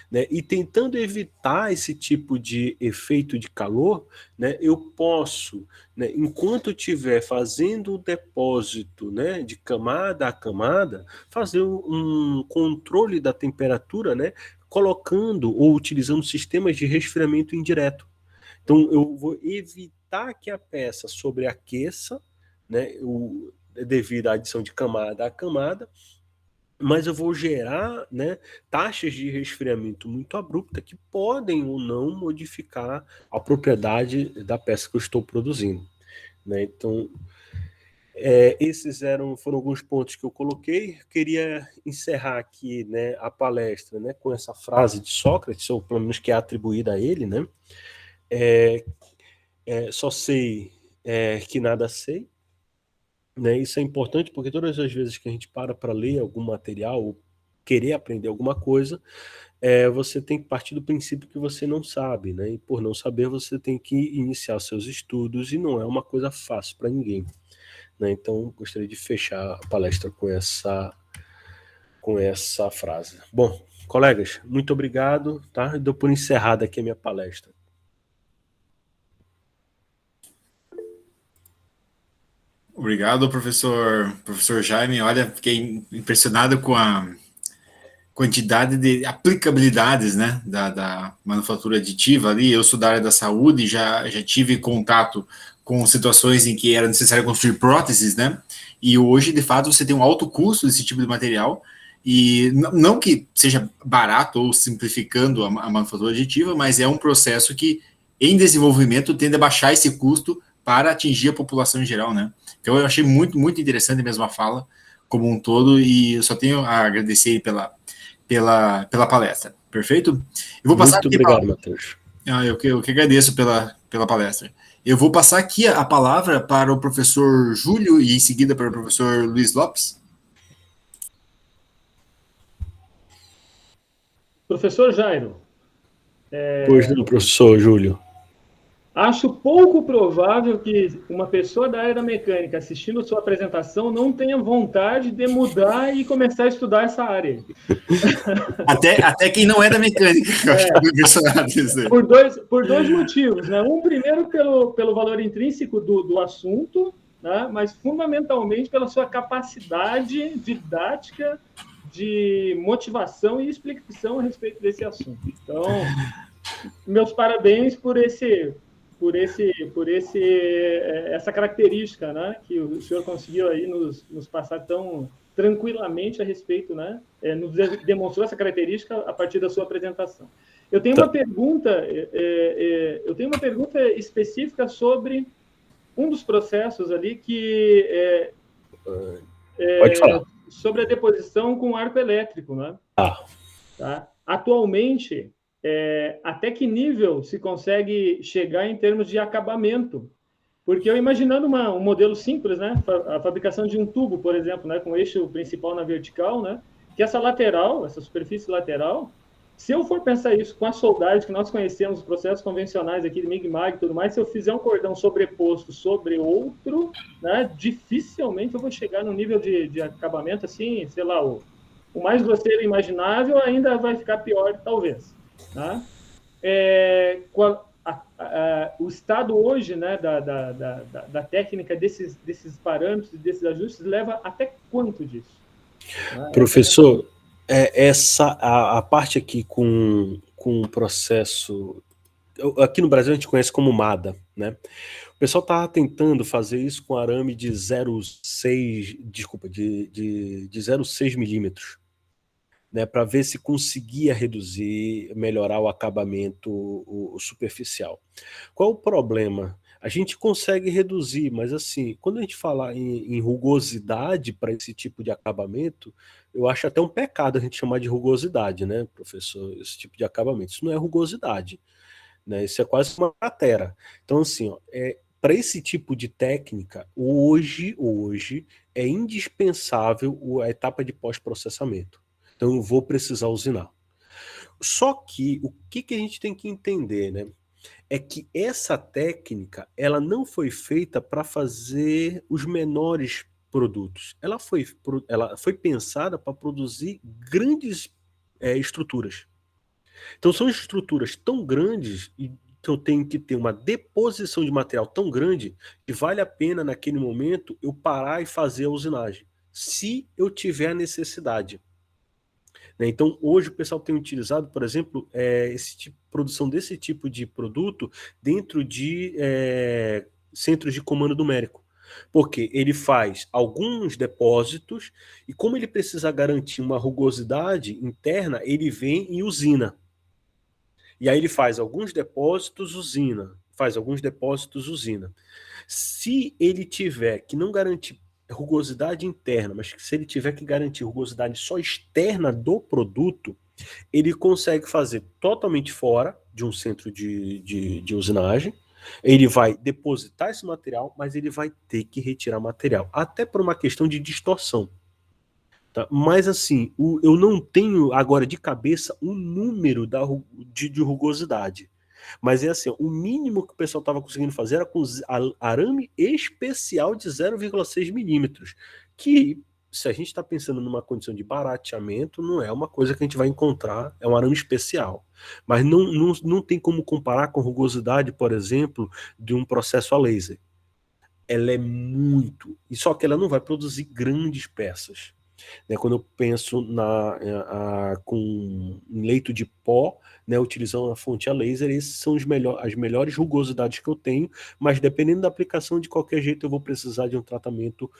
Né? E tentando evitar esse tipo de efeito de calor, né, eu posso, né, enquanto eu estiver fazendo o depósito, né, de camada a camada, fazer um controle da temperatura, né, colocando ou utilizando sistemas de resfriamento indireto. Então, eu vou evitar que a peça sobreaqueça, né, devido à adição de camada a camada, mas eu vou gerar, né, taxas de resfriamento muito abrupta que podem ou não modificar a propriedade da peça que eu estou produzindo. Né? Então, esses foram alguns pontos que eu coloquei. Eu queria encerrar aqui, né, a palestra, né, com essa frase de Sócrates, ou pelo menos que é atribuída a ele, né? Só sei que nada sei. Né? Isso é importante porque todas as vezes que a gente para ler algum material ou querer aprender alguma coisa, você tem que partir do princípio que você não sabe, né? E por não saber, você tem que iniciar seus estudos e não é uma coisa fácil para ninguém. Né? Então, gostaria de fechar a palestra com essa frase. Bom, colegas, muito obrigado. Tá? Dou por encerrada aqui a minha palestra. Obrigado, professor Jaime. Olha, fiquei impressionado com a quantidade de aplicabilidades, né, da manufatura aditiva ali. Eu sou da área da saúde, já tive contato com situações em que era necessário construir próteses, né, e hoje, de fato, você tem um alto custo desse tipo de material, e não que seja barato ou simplificando a manufatura aditiva, mas é um processo que, em desenvolvimento, tende a baixar esse custo para atingir a população em geral, né. Então, eu achei muito, muito interessante mesmo a fala como um todo, e eu só tenho a agradecer pela palestra. Perfeito? Eu vou passar muito obrigado, Matheus. Eu que agradeço pela palestra. Eu vou passar aqui a palavra para o professor Júlio e em seguida para o professor Luiz Lopes. Professor Jairo. Pois não, professor Júlio. Acho pouco provável que uma pessoa da área da mecânica assistindo sua apresentação não tenha vontade de mudar e começar a estudar essa área. Até quem não é da mecânica. Por dois motivos. Né? Primeiro, pelo valor intrínseco do assunto, né? Mas fundamentalmente pela sua capacidade didática, de motivação e explicação a respeito desse assunto. Então, meus parabéns por essa característica, né, que o senhor conseguiu aí nos passar tão tranquilamente a respeito, né, nos demonstrou essa característica a partir da sua apresentação. Eu tenho uma pergunta, específica sobre um dos processos ali que pode falar. Sobre a deposição com arco elétrico, né? Tá? atualmente, até que nível se consegue chegar em termos de acabamento? Porque eu imaginando um modelo simples, né, a fabricação de um tubo, por exemplo, né, com o eixo principal na vertical, né, que essa lateral, essa superfície lateral, se eu for pensar isso com a soldagem que nós conhecemos, os processos convencionais aqui de MIG-MAG e tudo mais, se eu fizer um cordão sobreposto sobre outro, né, dificilmente eu vou chegar no nível de acabamento assim, sei lá, o mais grosseiro imaginável ainda vai ficar pior, talvez. Tá? O estado hoje, né, da técnica desses parâmetros, desses ajustes, leva até quanto disso? Professor, a parte aqui com o processo, aqui no Brasil a gente conhece como MADA, né? O pessoal está tentando fazer isso com arame de 0,6, desculpa, de 0,6 milímetros, né, para ver se conseguia reduzir, melhorar o acabamento o superficial. Qual o problema? A gente consegue reduzir, mas assim, quando a gente fala em rugosidade para esse tipo de acabamento, eu acho até um pecado a gente chamar de rugosidade, né, professor? Esse tipo de acabamento. Isso não é rugosidade, né? Isso é quase uma cratera. Então, assim, para esse tipo de técnica, hoje é indispensável a etapa de pós-processamento. Então eu vou precisar usinar. Só que o que a gente tem que entender, né? É que essa técnica, ela não foi feita para fazer os menores produtos. Ela foi pensada para produzir grandes estruturas. Então são estruturas tão grandes e que eu tenho que ter uma deposição de material tão grande que vale a pena naquele momento eu parar e fazer a usinagem, se eu tiver a necessidade. Então, hoje o pessoal tem utilizado, por exemplo, produção desse tipo de produto dentro de centros de comando numérico. Porque ele faz alguns depósitos e como ele precisa garantir uma rugosidade interna, ele vem e usina. E aí ele faz alguns depósitos, usina. Faz alguns depósitos, usina. Se ele tiver que não garantir rugosidade interna, mas se ele tiver que garantir rugosidade só externa do produto, ele consegue fazer totalmente fora de um centro de usinagem. Ele vai depositar esse material, mas ele vai ter que retirar material, até por uma questão de distorção. Tá? Mas assim, eu não tenho agora de cabeça um número de rugosidade. Mas é assim, o mínimo que o pessoal estava conseguindo fazer era com arame especial de 0,6 milímetros, que se a gente está pensando numa condição de barateamento, não é uma coisa que a gente vai encontrar, é um arame especial. Mas não tem como comparar com rugosidade, por exemplo, de um processo a laser. Ela é muito, e só que ela não vai produzir grandes peças. Né, quando eu penso com leito de pó, né, utilizando a fonte a laser, esses são as melhores rugosidades que eu tenho, mas dependendo da aplicação, de qualquer jeito eu vou precisar de um tratamento,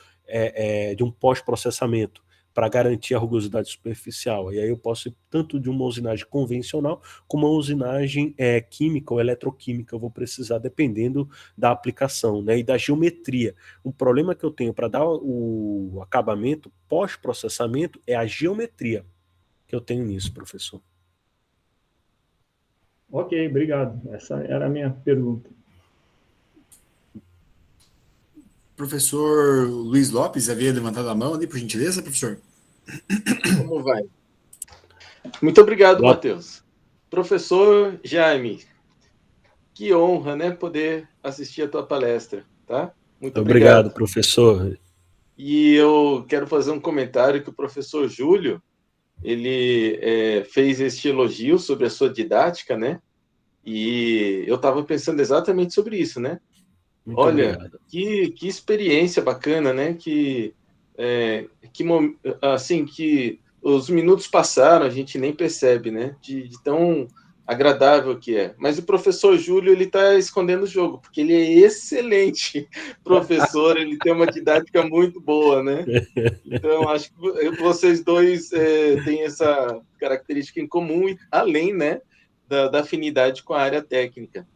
de um pós-processamento, para garantir a rugosidade superficial. E aí eu posso ir tanto de uma usinagem convencional, como uma usinagem química ou eletroquímica, eu vou precisar, dependendo da aplicação, né, e da geometria. O problema que eu tenho para dar o acabamento pós-processamento é a geometria que eu tenho nisso, professor. Ok, obrigado. Essa era a minha pergunta. Professor Luiz Lopes havia levantado a mão ali, por gentileza, professor? Como vai? Muito obrigado, Matheus. Professor Jaime, que honra, né, poder assistir a tua palestra, tá? Muito obrigado, professor. E eu quero fazer um comentário que o professor Júlio, ele fez este elogio sobre a sua didática, né? E eu estava pensando exatamente sobre isso, né? Muito Olha, obrigado. que experiência bacana, né? Assim, que os minutos passaram, a gente nem percebe, né? De tão agradável que é. Mas o professor Júlio, ele está escondendo o jogo, porque ele é excelente professor, ele tem uma didática muito boa, né? Então, acho que vocês dois têm essa característica em comum, além, né, da afinidade com a área técnica.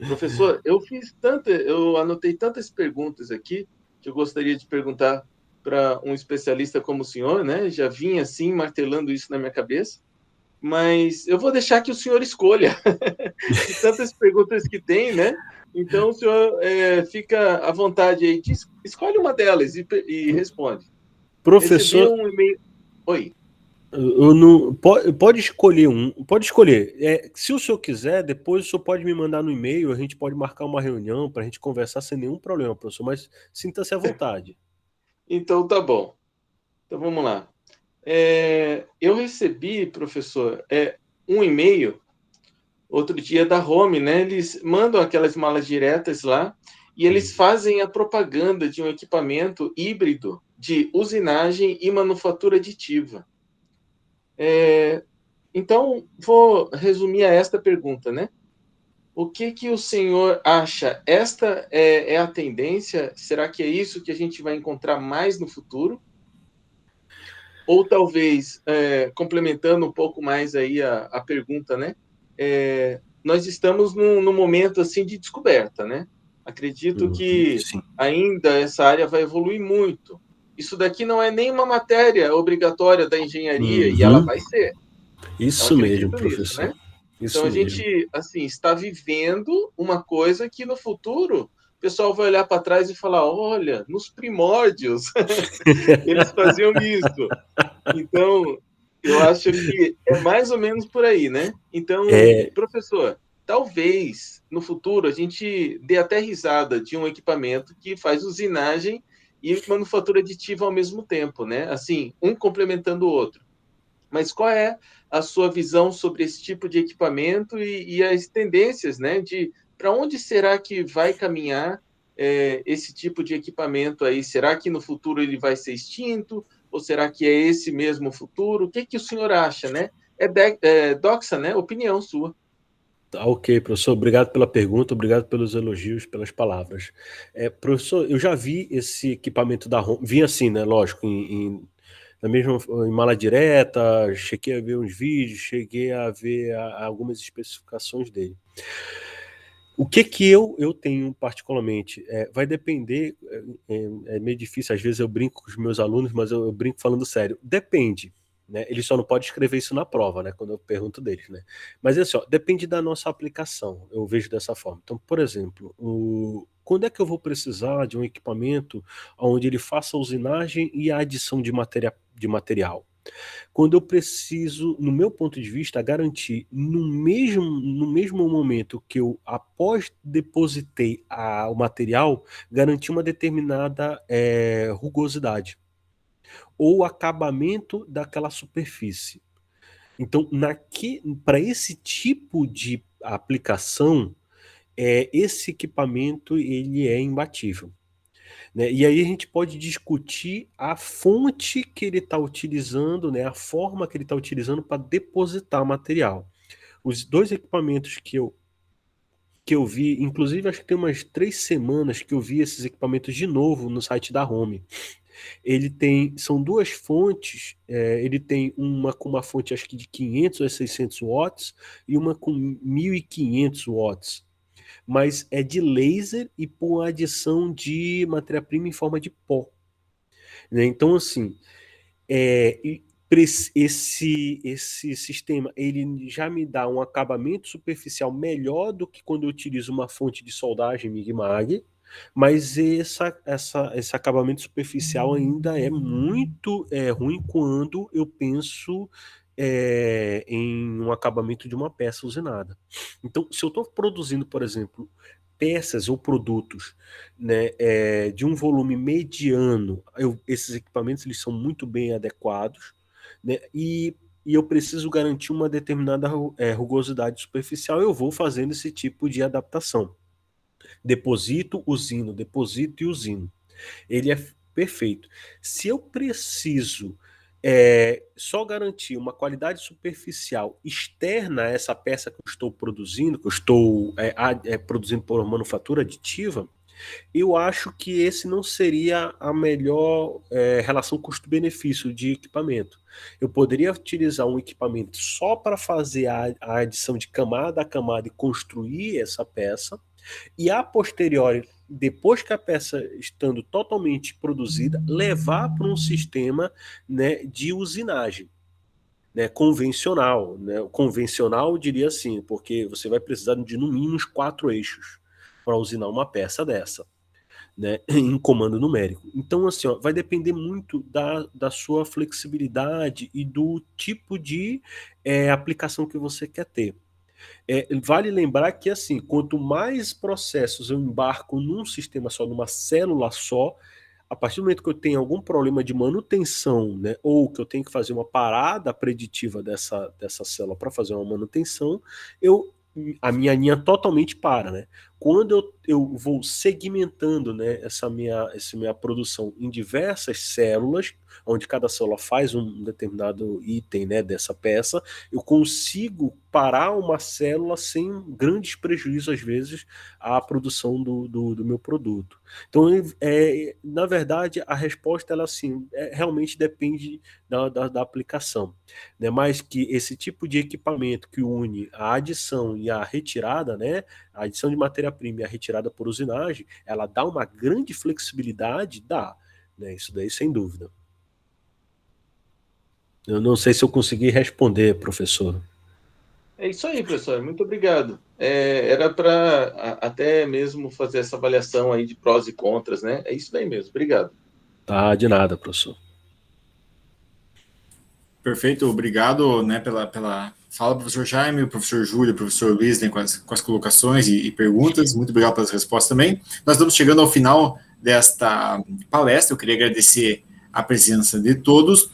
Professor, eu anotei tantas perguntas aqui que eu gostaria de perguntar para um especialista como o senhor, né? Já vinha assim martelando isso na minha cabeça. mas eu vou deixar que o senhor escolha. De tantas perguntas que tem, né? Então, o senhor fica à vontade aí, escolhe uma delas e responde. Recebi Professor, um e-mail. Oi. eu não pode escolher um, pode escolher. Se o senhor quiser, depois o senhor pode me mandar no e-mail, a gente pode marcar uma reunião para a gente conversar sem nenhum problema, professor, mas sinta-se à vontade. Então, tá bom. Então, vamos lá. Eu recebi, professor, um e-mail outro dia da Home, né? Eles mandam aquelas malas diretas lá e eles fazem a propaganda de um equipamento híbrido de usinagem e manufatura aditiva. Então, vou resumir a esta pergunta, né? O que o senhor acha? Esta é a tendência? Será que é isso que a gente vai encontrar mais no futuro? Ou talvez, complementando um pouco mais aí a pergunta, né? Nós estamos num momento assim de descoberta, né? Acredito que Sim. ainda essa área vai evoluir muito. Isso daqui não é nem uma matéria obrigatória da engenharia, e ela vai ser. Eu Isso mesmo, acredito nisso, professor. né? Isso Então a mesmo. gente assim está vivendo uma coisa que no futuro o pessoal vai olhar para trás e falar: olha, nos primórdios eles faziam isso. Então, eu acho que é mais ou menos por aí, né? Então, professor, talvez no futuro a gente dê até risada de um equipamento que faz usinagem e manufatura aditiva ao mesmo tempo, né? Assim, um complementando o outro. Mas qual é a sua visão sobre esse tipo de equipamento e as tendências, né? De para onde será que vai caminhar esse tipo de equipamento aí? Será que no futuro ele vai ser extinto? Ou será que é esse mesmo futuro? O que o senhor acha, né? Doxa, né? Opinião sua. Tá, ok, professor, obrigado pela pergunta, obrigado pelos elogios, pelas palavras. Professor, eu já vi esse equipamento da Home, vi assim, né, lógico, na mesma em mala direta, cheguei a ver uns vídeos, cheguei a ver algumas especificações dele. O que eu tenho particularmente, vai depender, é meio difícil, às vezes eu brinco com os meus alunos, mas eu brinco falando sério, depende, né? Ele só não pode escrever isso na prova, né? Quando eu pergunto deles, né? Mas é assim, ó, depende da nossa aplicação, eu vejo dessa forma. Então, por exemplo, quando é que eu vou precisar de um equipamento onde ele faça a usinagem e a adição de material? Quando eu preciso, no meu ponto de vista, garantir no mesmo momento que eu, após depositei o material, garantir uma determinada rugosidade ou acabamento daquela superfície. Então, para esse tipo de aplicação, esse equipamento ele é imbatível. Né? E aí a gente pode discutir a fonte que ele está utilizando, né? A forma que ele está utilizando para depositar material. Os dois equipamentos que eu vi, inclusive acho que tem umas 3 semanas que eu vi esses equipamentos de novo no site da Home. São duas fontes, ele tem uma com uma fonte acho que de 500 a 600 watts e uma com 1.500 watts. Mas é de laser e com adição de matéria-prima em forma de pó. Né? Então, assim, esse sistema ele já me dá um acabamento superficial melhor do que quando eu utilizo uma fonte de soldagem Mig-Mag, mas esse acabamento superficial ainda é muito ruim quando eu penso em um acabamento de uma peça usinada. Então, se eu estou produzindo, por exemplo, peças ou produtos, né, de um volume mediano, esses equipamentos eles são muito bem adequados, né, e eu preciso garantir uma determinada rugosidade superficial, eu vou fazendo esse tipo de adaptação. Deposito, usino, deposito e usino. Ele é perfeito. Se eu preciso só garantir uma qualidade superficial externa a essa peça que eu estou produzindo, que eu estou produzindo por manufatura aditiva, eu acho que esse não seria a melhor relação custo-benefício de equipamento. Eu poderia utilizar um equipamento só para fazer a adição de camada a camada e construir essa peça, e a posteriori, depois que a peça estando totalmente produzida, levar para um sistema, né, de usinagem. né, convencional, né? O convencional, eu diria assim, porque você vai precisar de no mínimo 4 eixos para usinar uma peça dessa, né, em comando numérico. Então, assim, ó, vai depender muito da sua flexibilidade e do tipo de aplicação que você quer ter. Vale lembrar que, assim, quanto mais processos eu embarco num sistema só, numa célula só, a partir do momento que eu tenho algum problema de manutenção, né, ou que eu tenho que fazer uma parada preditiva dessa célula para fazer uma manutenção, a minha linha totalmente para, né? Quando eu vou segmentando, né, essa minha produção em diversas células, onde cada célula faz um determinado item, né, dessa peça, eu consigo parar uma célula sem grandes prejuízos, às vezes, à produção do meu produto. Então, na verdade, a resposta, ela assim, realmente depende da aplicação, né? Mas que esse tipo de equipamento que une a adição e a retirada, né, a adição de matéria-prima e a retirada por usinagem, ela dá uma grande flexibilidade, dá, né? Isso daí, sem dúvida. Eu não sei se eu consegui responder, professor. É isso aí, professor. Muito obrigado. Era para até mesmo fazer essa avaliação aí de prós e contras, né? É isso daí mesmo. Obrigado. Tá, de nada, professor. Perfeito, obrigado, né, pela fala, professor Jaime, o professor Júlio, o professor Luiz, né, com as colocações e perguntas. Muito obrigado pelas respostas também. Nós estamos chegando ao final desta palestra. Eu queria agradecer a presença de todos.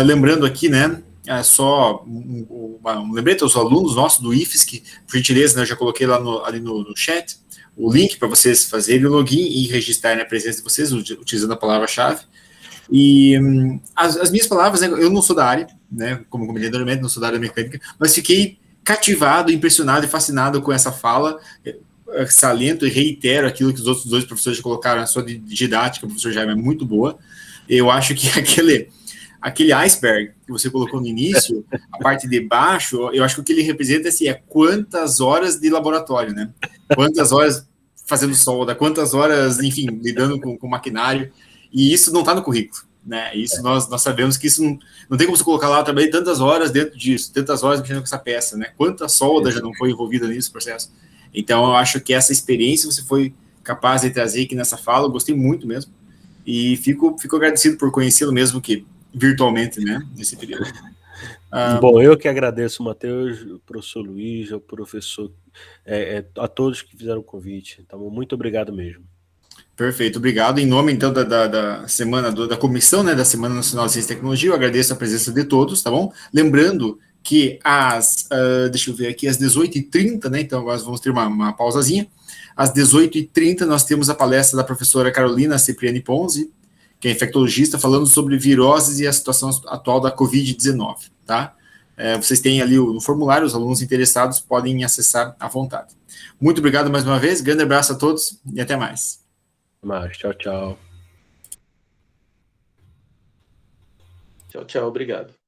Lembrando aqui, né, só um lembrete aos alunos nossos do IFSC, por gentileza, né, eu já coloquei lá ali no chat o link para vocês fazerem o login e registrarem a presença de vocês utilizando a palavra-chave. E as minhas palavras, né, eu não sou da área, né, como comentei anteriormente, não sou da área mecânica, mas fiquei cativado, impressionado e fascinado com essa fala. Saliento e reitero aquilo que os outros dois professores colocaram, a sua didática, o professor Jaime, é muito boa. Eu acho que aquele iceberg que você colocou no início, a parte de baixo, eu acho que o que ele representa assim, é quantas horas de laboratório, né? Quantas horas fazendo solda, quantas horas, enfim, lidando com maquinário. E isso não está no currículo, né? Isso nós sabemos que isso não tem como você colocar lá, eu trabalhei tantas horas dentro disso, tantas horas mexendo com essa peça, né? Quanta solda já não foi envolvida nesse processo. Então, eu acho que essa experiência você foi capaz de trazer aqui nessa fala, eu gostei muito mesmo, e fico agradecido por conhecê-lo mesmo que virtualmente, né? Nesse período. Bom, eu que agradeço, Matheus, o professor Luiz, o professor, a todos que fizeram o convite. Então, muito obrigado mesmo. Perfeito, obrigado. Em nome, então, da semana, da comissão, né, da Semana Nacional de Ciência e Tecnologia, eu agradeço a presença de todos, tá bom? Lembrando que deixa eu ver aqui, às 18h30, né, então agora vamos ter uma pausazinha. Às 18h30 nós temos a palestra da professora Carolina Cipriani Ponzi, que é infectologista, falando sobre viroses e a situação atual da Covid-19, tá? Vocês têm ali no formulário, os alunos interessados podem acessar à vontade. Muito obrigado mais uma vez, grande abraço a todos e até mais. Tchau, tchau. Tchau, tchau, obrigado.